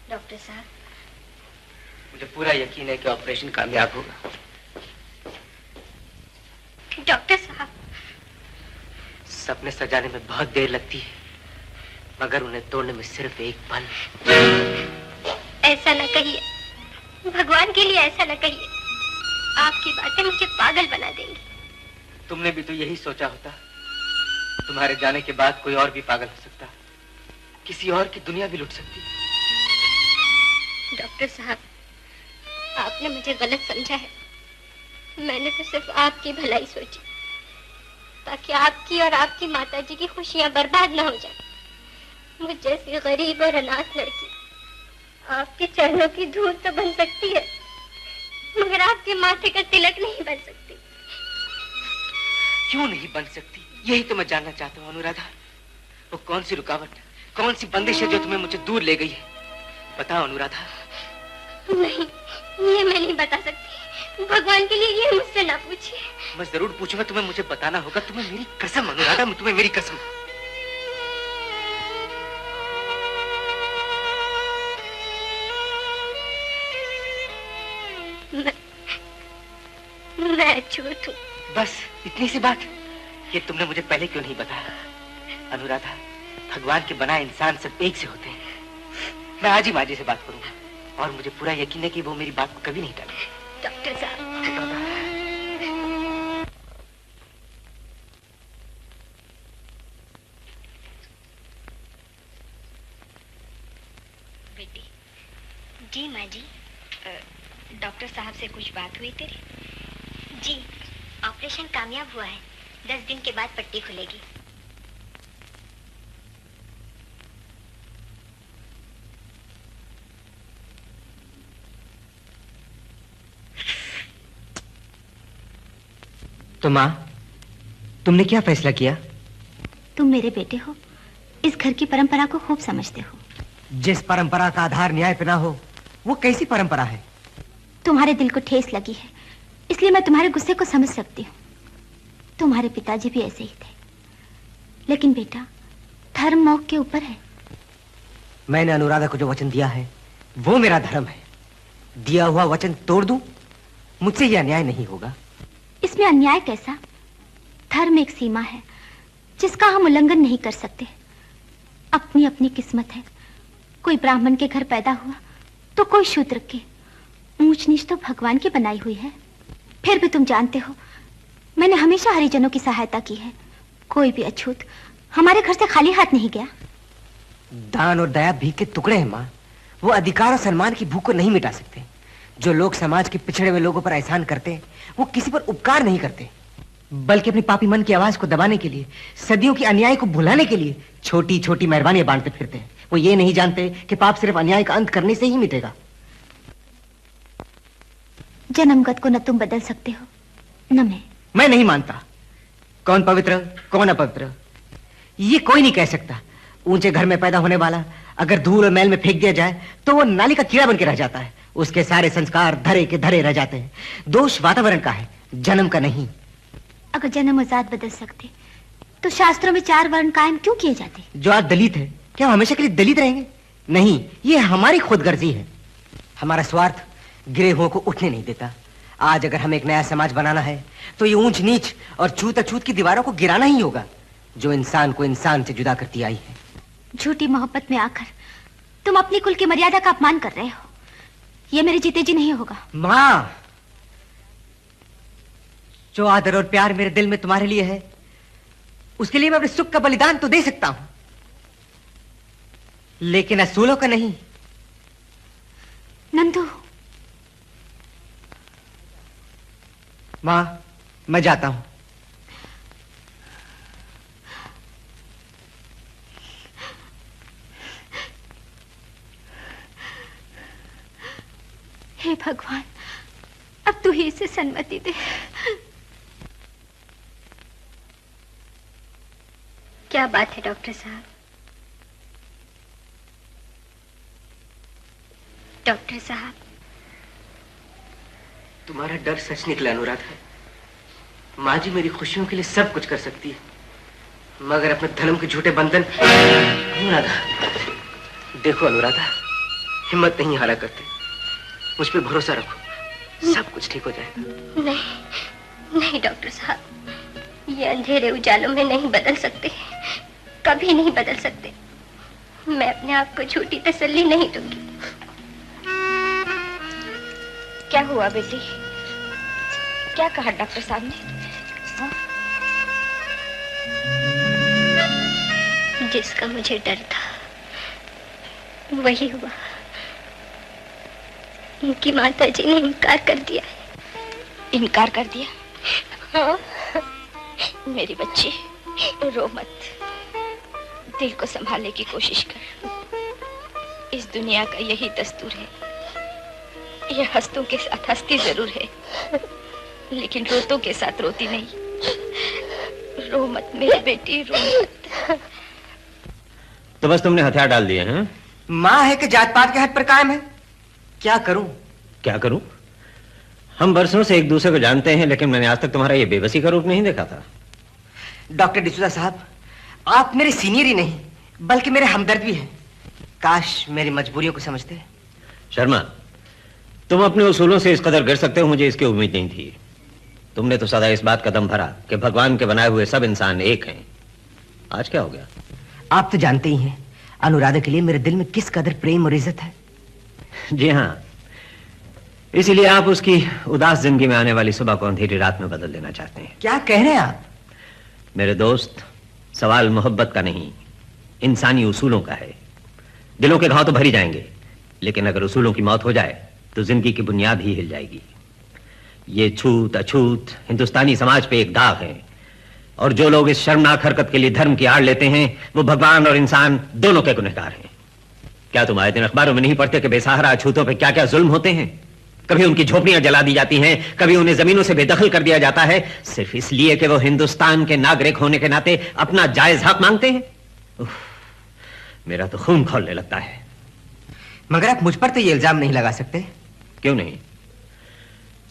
डॉक्टर साहब, मुझे पूरा यकीन है कि ऑपरेशन कामयाब होगा। डॉक्टर साहब, सपने सजाने में बहुत देर लगती है, मगर उन्हें तोड़ने में सिर्फ एक पल। ऐसा न कहिए, भगवान के लिए ऐसा न कहिए। आपकी बातें मुझे पागल बना देंगी। तुमने भी तो यही सोचा होता, तुम्हारे जाने के बाद कोई और भी पागल हो सकता, किसी और की दुनिया भी लुट सकती। डॉक्टर साहब, आपने मुझे गलत समझा है। मैंने तो सिर्फ आपकी भलाई सोची, ताकि आपकी और आपकी माताजी की खुशियां बर्बाद न हो जाए। मुझ जैसी गरीब और अनाथ लड़की आपके चरणों की धूल तो बन सकती है, मगर आपके माथे का तिलक नहीं बन सकती। क्यों नहीं बन सकती, यही तो मैं जानना चाहता हूँ अनुराधा। वो कौन सी रुकावट, कौन सी बंदिश है जो तुम्हें मुझे दूर ले गई है? बताओ अनुराधा। नहीं, ये मैं नहीं बता सकती। भगवान के लिए ये मुझसे ना पूछिए। मैं जरूर पूछूंगा, तुम्हें मुझे बताना होगा। तुम्हें मेरी कसम अनुराधा, तुम्हें मेरी कसम। मैं अछूत हूँ। बस इतनी सी बात, ये तुमने मुझे पहले क्यों नहीं बताया? अनुराधा, भगवान के बनाए इंसान सब एक से होते हैं। मैं आज ही माँ जी से बात करूंगा, और मुझे पूरा यकीन है कि वो मेरी बात को कभी नहीं टालेंगे। डॉक्टर साहब, बेटी। जी माँ जी। डॉक्टर साहब से कुछ बात हुई तेरी? जी, ऑपरेशन कामयाब हुआ है। 10 दिन के बाद पट्टी खुलेगी। तो माँ, तुमने क्या फैसला किया? तुम मेरे बेटे हो, इस घर की परंपरा को खूब समझते हो। जिस परंपरा का आधार न्याय पे ना हो, वो कैसी परंपरा है? तुम्हारे दिल को ठेस लगी है, इसलिए मैं तुम्हारे गुस्से को समझ सकती हूँ। तुम्हारे पिताजी भी ऐसे ही थे, लेकिन बेटा, धर्म मौत के ऊपर है। मैंने अनुराधा को जो वचन दिया है, वो मेरा धर्म है। दिया हुआ वचन तोड़ दूं, मुझसे यह अन्याय नहीं होगा। इसमें अन्याय कैसा? धर्म एक सीमा है जिसका हम उल्लंघन नहीं कर सकते। अपनी अपनी किस्मत है। कोई ब्राह्मण के घर पैदा हुआ तो कोई शूद्र के। ऊंच नीच तो भगवान की बनाई हुई है। फिर भी तुम जानते हो, मैंने हमेशा हरिजनों की सहायता की है। कोई भी अछूत हमारे घर से खाली हाथ नहीं गया। दान और दया भीख के टुकड़े हैं माँ, वो अधिकार और सम्मान की भूख को नहीं मिटा सकते। जो लोग समाज के पिछड़े हुए लोगों पर एहसान करते हैं, वो किसी पर उपकार नहीं करते, बल्कि अपनी पापी मन की आवाज को दबाने के लिए, सदियों की अन्याय को भुलाने के लिए छोटी छोटी मेहरबानियां बांटते फिरते हैं। वो ये नहीं जानते कि पाप सिर्फ अन्याय का अंत करने से ही मिटेगा। जन्मगत को न तुम बदल सकते हो, न मैं। मैं नहीं मानता। कौन पवित्र, कौन अपवित्र, ये कोई नहीं कह सकता। ऊंचे घर में पैदा होने वाला अगर धूल और मैल में फेंक दिया जाए तो वो नाली का कीड़ा बन के रह जाता है। उसके सारे संस्कार धरे के धरे रह जाते हैं। दोष वातावरण का है, जन्म का नहीं। अगर जन्म और जात बदल सकते तो शास्त्रों में 4 वर्ण कायम क्यों किए जाते? जो आज दलित है, क्या हम हमेशा के लिए दलित रहेंगे? नहीं, ये हमारी खुदगर्जी है। हमारा स्वार्थ गिरे हुओं को उठने नहीं देता। आज अगर हमें एक नया समाज बनाना है तो ये ऊंच नीच और छूत अछूत की दीवारों को गिराना ही होगा जो इंसान को इंसान से जुदा करती आई है। झूठी मोहब्बत में आकर तुम अपनी कुल की मर्यादा का अपमान कर रहे हो। ये मेरे जीते जी नहीं होगा। माँ, जो आदर और प्यार मेरे दिल में तुम्हारे लिए है उसके लिए मैं अपने सुख का बलिदान तो दे सकता हूं, लेकिन असूलों का नहीं। नंदू। माँ, मैं जाता हूं। हे भगवान, अब तू ही इसे सन्मति दे। क्या बात है डॉक्टर साहब? डॉक्टर साहब, तुम्हारा डर सच निकला अनुराधा। माँ जी मेरी खुशियों के लिए सब कुछ कर सकती है, मगर अपने धर्म के झूठे बंधन। अनुराधा, देखो अनुराधा, हिम्मत नहीं हारा करते। मुझ पे भरोसा रखो, सब कुछ ठीक हो जाएगा। नहीं नहीं डॉक्टर साहब, ये अंधेरे उजालों में नहीं बदल सकते, कभी नहीं बदल सकते। मैं अपने आप को झूठी तसल्ली नहीं दूंगी। क्या हुआ बेटी? क्या कहा डॉक्टर साहब ने? जिसका मुझे डर था वही हुआ। उनकी माता जी ने इनकार कर दिया है। इनकार कर दिया? हाँ। मेरी बच्ची, रो मत, दिल को संभालने की कोशिश कर। इस दुनिया का यही दस्तूर है। ये हंसतों के साथ हंसती जरूर है, लेकिन रोतों के साथ रोती नहीं। रो मत मेरी बेटी, रो मत। तो बस तुमने हथियार डाल दिए हैं? माँ है कि जात पात के हद पर कायम है। क्या करूं? क्या करूं? हम बरसों से एक दूसरे को जानते हैं, लेकिन मैंने आज तक तुम्हारा ये बेबसी का रूप नहीं देखा था। डॉक्टर डिसूजा साहब, आप मेरे सीनियर ही नहीं बल्कि मेरे हमदर्द भी हैं। काश मेरी मजबूरियों को समझते। शर्मा, तुम अपने उसूलों से इस कदर गिर सकते हो, मुझे इसकी उम्मीद नहीं थी। तुमने तो सदा इस बात का दम भरा कि भगवान के बनाए हुए सब इंसान एक हैं। आज क्या हो गया? आप तो जानते ही हैं अनुराधा के लिए मेरे दिल में किस कदर प्रेम और इज्जत है। जी हाँ, इसीलिए आप उसकी उदास जिंदगी में आने वाली सुबह को अंधेरी रात में बदल देना चाहते हैं। क्या कह रहे हैं आप? मेरे दोस्त, सवाल मोहब्बत का नहीं, इंसानी उसूलों का है। दिलों के घाव तो भरी जाएंगे, लेकिन अगर उसूलों की मौत हो जाए तो जिंदगी की बुनियाद ही हिल जाएगी। ये छूत अछूत हिंदुस्तानी समाज पे एक दाग है, और जो लोग इस शर्मनाक हरकत के लिए धर्म की आड़ लेते हैं वो भगवान और इंसान दोनों के गुनहगार हैं। क्या तुम आए दिन अखबारों में नहीं पढ़ते कि बेसहारा अछूतों पे क्या क्या जुल्म होते हैं? कभी उनकी झोपड़ियां जला दी जाती हैं, कभी उन्हें जमीनों से बेदखल कर दिया जाता है, सिर्फ इसलिए कि वो हिंदुस्तान के नागरिक होने के नाते अपना जायज हक मांगते हैं। मेरा तो खून खौलने लगता है। मगर आप मुझ पर तो ये इल्जाम नहीं लगा सकते। क्यों नहीं?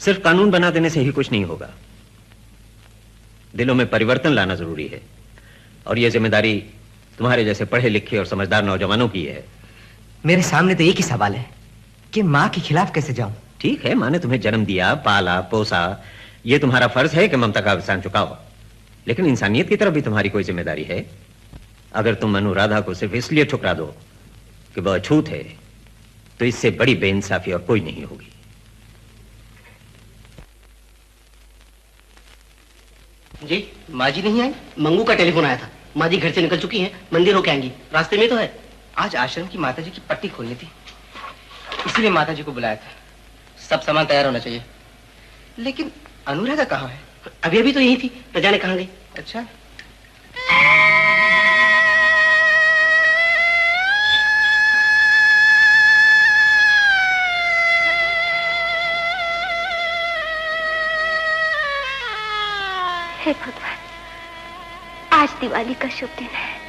सिर्फ कानून बना देने से ही कुछ नहीं होगा। दिलों में परिवर्तन लाना जरूरी है, और यह जिम्मेदारी तुम्हारे जैसे पढ़े लिखे और समझदार नौजवानों की है। मेरे सामने तो एक ही सवाल है कि माँ के खिलाफ कैसे जाऊं? ठीक है, माँ ने तुम्हें जन्म दिया, पाला पोसा, यह तुम्हारा फर्ज है कि ममता का एहसान चुकाओ, लेकिन इंसानियत की तरफ भी तुम्हारी कोई जिम्मेदारी है। अगर तुम अनुराधा को सिर्फ इसलिए ठुकरा दो कि वह अछूत है, तो इससे बड़ी बेइंसाफी और कोई नहीं होगी। जी, माँ जी नहीं आई? मंगू का टेलीफोन आया था। माँ जी घर से निकल चुकी हैं, मंदिर होके आएंगी, रास्ते में तो है। आज आश्रम की माता जी की पट्टी खोलनी थी, इसलिए माता जी को बुलाया था। सब सामान तैयार होना चाहिए। लेकिन अनुराधा कहाँ है? अभी अभी तो यही थी, न जाने कहाँ गई। अच्छा, हे भगवान, आज दिवाली का शुभ दिन है।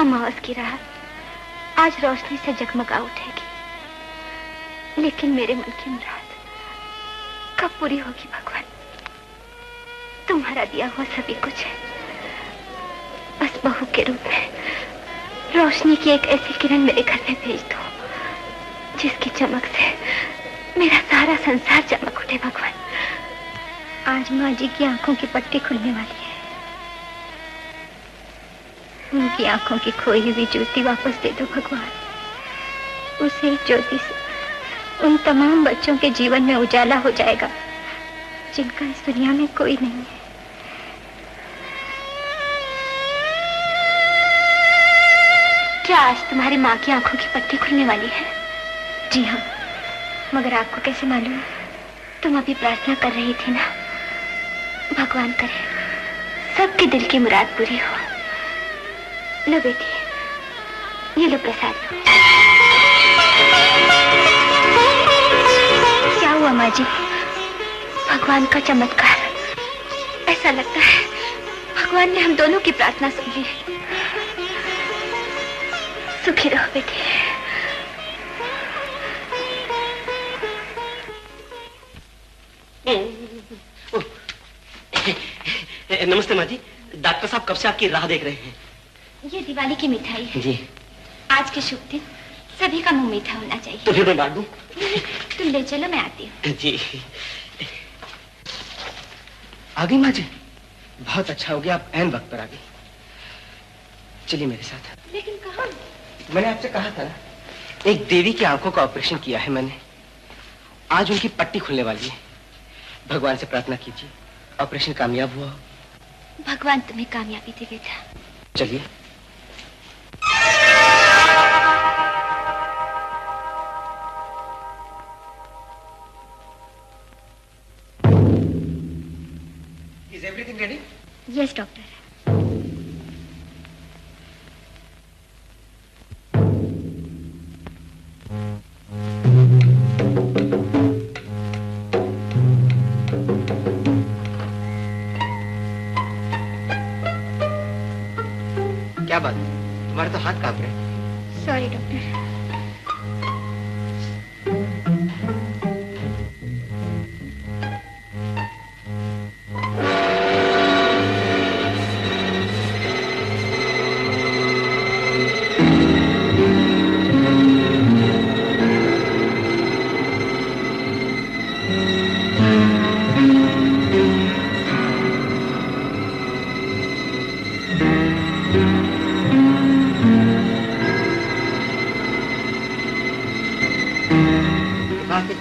अमावस की रात आज रोशनी से जगमगा उठेगी, लेकिन मेरे मन की मुराद कब पूरी होगी भगवान? तुम्हारा दिया हुआ सभी कुछ है, बस बहू के रूप में रोशनी की एक ऐसी किरण मेरे घर में भेज दो जिसकी चमक से मेरा सारा संसार चमक उठे भगवान। आज माँ जी की आंखों की पट्टी खुलने वाली है। उनकी आंखों की खोई हुई ज्योति वापस दे दो भगवान। उस एक ज्योति से उन तमाम बच्चों के जीवन में उजाला हो जाएगा जिनका इस दुनिया में कोई नहीं है। क्या आज तुम्हारी माँ की आंखों की पट्टी खुलने वाली है? जी हाँ, मगर आपको कैसे मालूम? तुम अभी प्रार्थना कर रही थी ना। भगवान करे सबके दिल की मुराद पूरी हो। लो बेटी, ये लो प्रसाद। क्या हुआ माँ जी? भगवान का चमत्कार। ऐसा लगता है भगवान ने हम दोनों की प्रार्थना सुन ली। सुखी रहो बेटी। नमस्ते माँ जी, डॉक्टर साहब कब से आपकी राह देख रहे हैं। ये दिवाली की मिठाई है जी। आज के शुभ दिन सभी का मुंह मीठा होना चाहिए। तो फिर मैं बांट दूं? तुम ले चलो, मैं आती हूँ। जी। आ गई माँ जी, बहुत अच्छा हो गया, आप ऐन वक्त पर आ गई। चलिए मेरे साथ। लेकिन कहाँ? मैंने आपसे कहा था ना, एक देवी की आंखों का ऑपरेशन किया है मैंने। आज उनकी पट्टी खुलने वाली है। भगवान से प्रार्थना कीजिए ऑपरेशन कामयाब हुआ। भगवान तुम्हें कामयाबी दे बेटा। चलिए। Is everything ready? Yes doctor. क्या बात, तुम्हारे तो हाथ कांप रहे। Sorry doctor.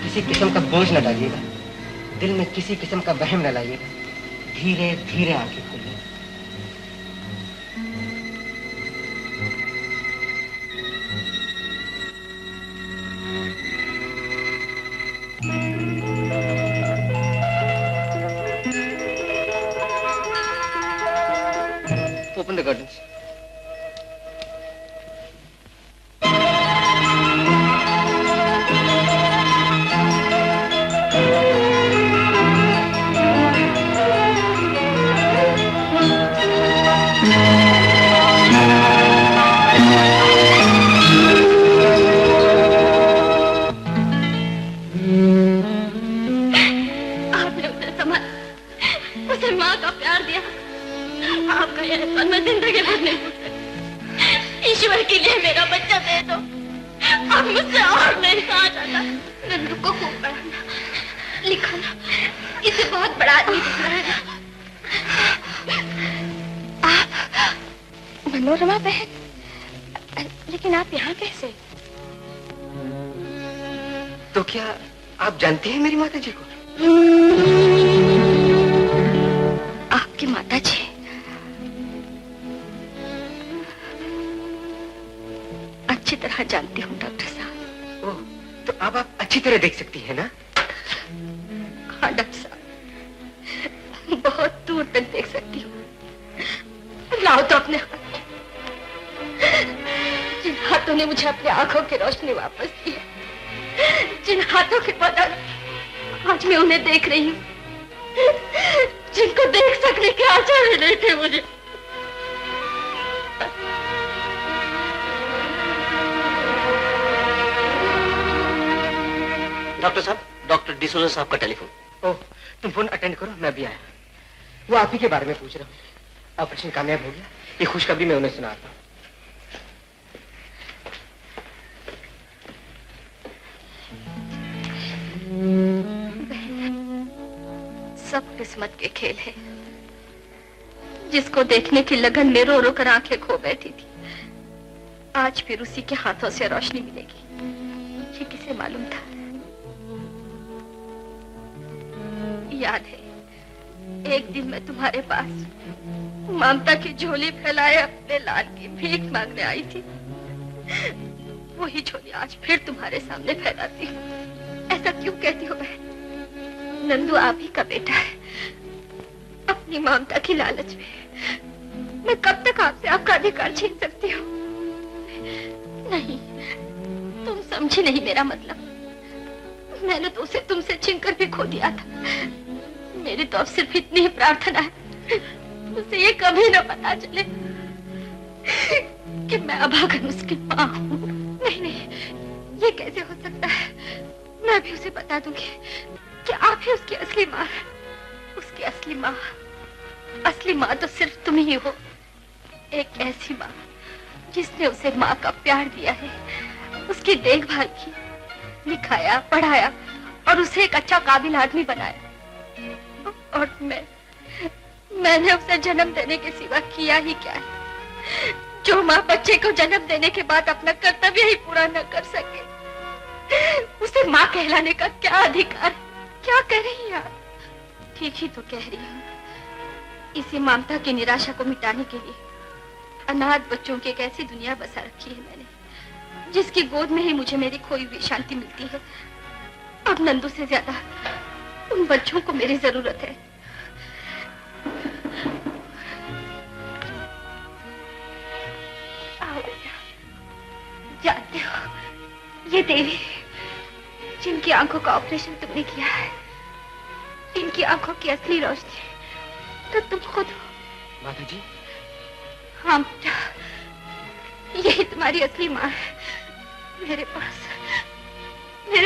किसी किस्म का बोझ न डालिएगा, दिल में किसी किस्म का वहम न लाइएगा। धीरे धीरे आंखें खोलिए। Open the curtains. ईश्वर के लिए मेरा बच्चा दे दो। अब मुझसे और नहीं कहा जाता। नंदू को खूब पढ़ाना लिखाना, इसे बहुत बड़ा आदमी बनाना। आप मनोरमा बहन, लेकिन आप यहाँ कैसे? तो क्या आप जानती हैं मेरी माता जी को? आपकी माता जी? अच्छी तरह जानती हूँ डॉक्टर साहब। ओह, तो अब आप अच्छी तरह देख सकती हैं ना? हाँ डॉक्टर साहब, बहुत दूर तक देख सकती हूँ। लाओ तो अपने हाथ, जिन हाथों ने मुझे अपनी आंखों की रोशनी वापस दी है, जिन हाथों के बदल आज मैं उन्हें देख रही हूँ, जिनको देख सकने के आचार नहीं थे मुझे। डॉक्टर साहब, डॉक्टर डिसोजा साहब का टेलीफोन। ओह, तुम फोन अटेंड करो, मैं भी आया। वो आप ही के बारे में पूछ रहा हूँ। ऑपरेशन कामयाब हो गया, ये खुशखबरी मैं उन्हें सुनाता हूँ। सब किस्मत के खेल है। जिसको देखने की लगन में रो रो कर आंखें खो बैठी थी, आज फिर उसी के हाथों से रोशनी मिलेगी, ये किसे मालूम था। याद है एक दिन मैं तुम्हारे पास ममता की झोली फैलाए अपने लाल की भीख मांगने आई थी। वही झोली आज फिर तुम्हारे सामने फैलाती हूँ। ऐसा क्यों कहती हो बहन? नंदू आप ही का बेटा है। अपनी ममता की लालच में मैं कब तक आपसे आपका अधिकार छीन सकती हूँ? नहीं, तुम समझी नहीं मेरा मतलब। मैंने तो उसे तुमसे छीनकर भी खो दिया था। मेरी तो अब सिर्फ इतनी ही प्रार्थना है, उसे ये कभी न पता चले कि मैं अभागन उसकी माँ हूँ। नहीं नहीं, ये कैसे हो सकता है? मैं भी उसे बता दूंगी कि आप ही उसकी असली माँ है। उसकी असली माँ, असली माँ तो सिर्फ तुम ही हो। एक ऐसी माँ जिसने उसे माँ का प्यार दिया है, उसकी देखभाल की, लिखाया, पढ़ाया और उसे एक अच्छा काबिल आदमी बनाया। और मैंने उसे जन्म देने के सिवा किया ही क्या है? जो माँ बच्चे को जन्म देने के बाद अपना कर्तव्य ही पूरा न कर सके, उसे माँ कहलाने का क्या अधिकार? क्या कह रही हैं आप? ठीक ही तो कह रही हूँ। इसी ममता की निराशा को मिटाने के लिए अनाथ बच्चों की एक ऐसी दुनिया बसा रखी है मैंने, जिसकी गोद में ही मुझे मेरी खोई हुई शांति मिलती है। अब नंदू से ज्यादा उन बच्चों को मेरी जरूरत है। आओ बेटा, जानते हो ये देवी जिनकी आंखों का ऑपरेशन तुमने किया है, इनकी आंखों की असली रोशनी तो तुम खुद हो। माता जी? हाँ बेटा, यही तुम्हारी असली माँ है। मेरे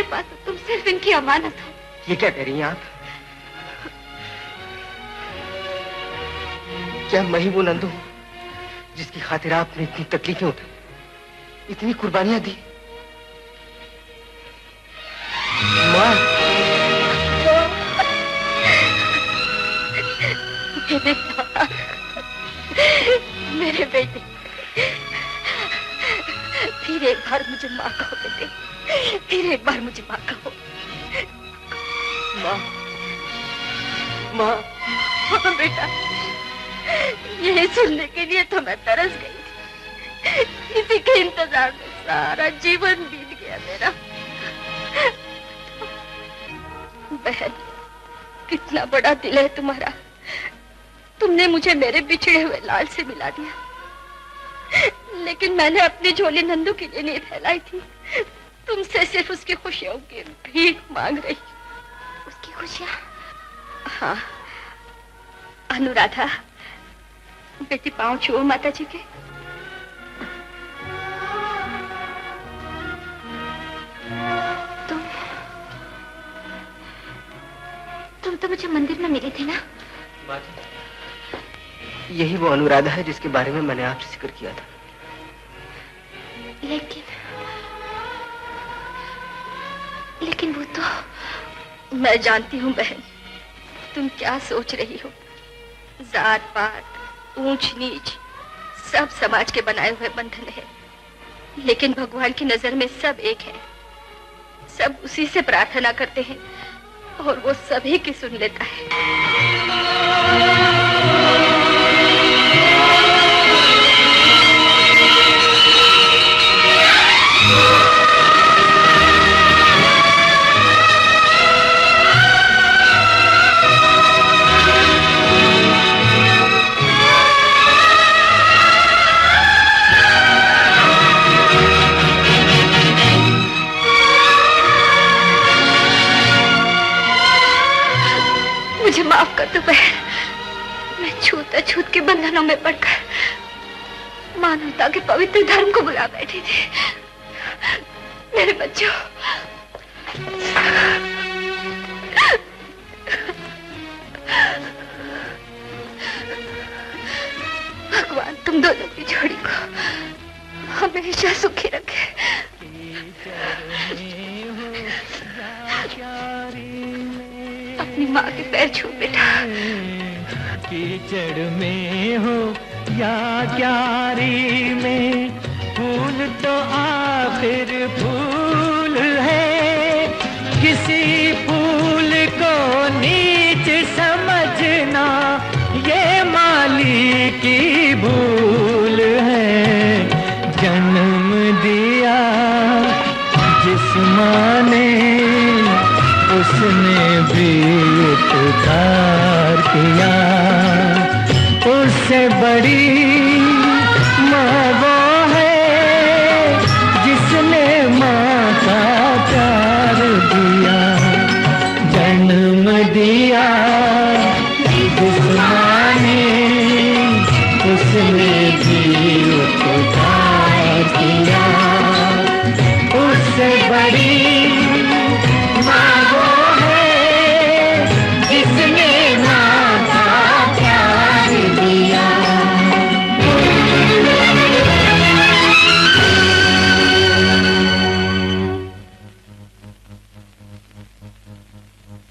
पास तो तुम सिर्फ इनकी अमानत हो। ये क्या कह रही हैं आप? क्या मैं ही वो नंदू हूँ जिसकी खातिर आपने इतनी तकलीफें उठाई, इतनी कुर्बानियां दी? माँ, मेरे बेटे, फिर एक बार मुझे माँ कहो बेटे, फिर एक बार मुझे माँ कहो। माँ, माँ। हाँ बेटा, यही सुनने के लिए तो मैं तरस गई थी। इसी के इंतजार में सारा जीवन बीत गया मेरा। बहन, कितना बड़ा दिल है तुम्हारा। तुमने मुझे मेरे बिछड़े हुए लाल से मिला दिया, लेकिन मैंने अपनी झोली नंदू के लिए नहीं फैलाई थी। तुमसे सिर्फ उसकी खुशियों की भीख मांग रही। उसकी खुशियाँ? हाँ अनुराधा, बेटी पाँव छुओ माता जी के। तुम तो मुझे मंदिर में मिली थी ना? यही वो अनुराधा है जिसके बारे में मैंने आपसे जिक्र किया था। लेकिन वो तो मैं जानती हूँ बहन, तुम क्या सोच रही हो। जात पात, ऊंच नीच सब समाज के बनाए हुए बंधन है, लेकिन भगवान की नजर में सब एक है। सब उसी से प्रार्थना करते हैं और वो सभी की सुन लेता है। मुझे माफ कर दो बहन, मैं छूत के बंधनों में पड़कर मानवता के पवित्र धर्म को बुला बैठी थी। मेरे बच्चों, भगवान तुम दोनों की जोड़ी को हमेशा सुखी रखे। अपनी माँ के पैर छू बेटा। कीचड़ में हो या क्यारी में, फूल तो आखिर फूल है। किसी फूल को नीच समझना ये माली की भूल है। जन्म दिया जिस माँ ने, उसने भी उपकार किया। उससे बड़ी माँ वो है जिसने माँ का प्यार दिया। जन्म दिया जिस माँ ने, उसने भी उपकार किया।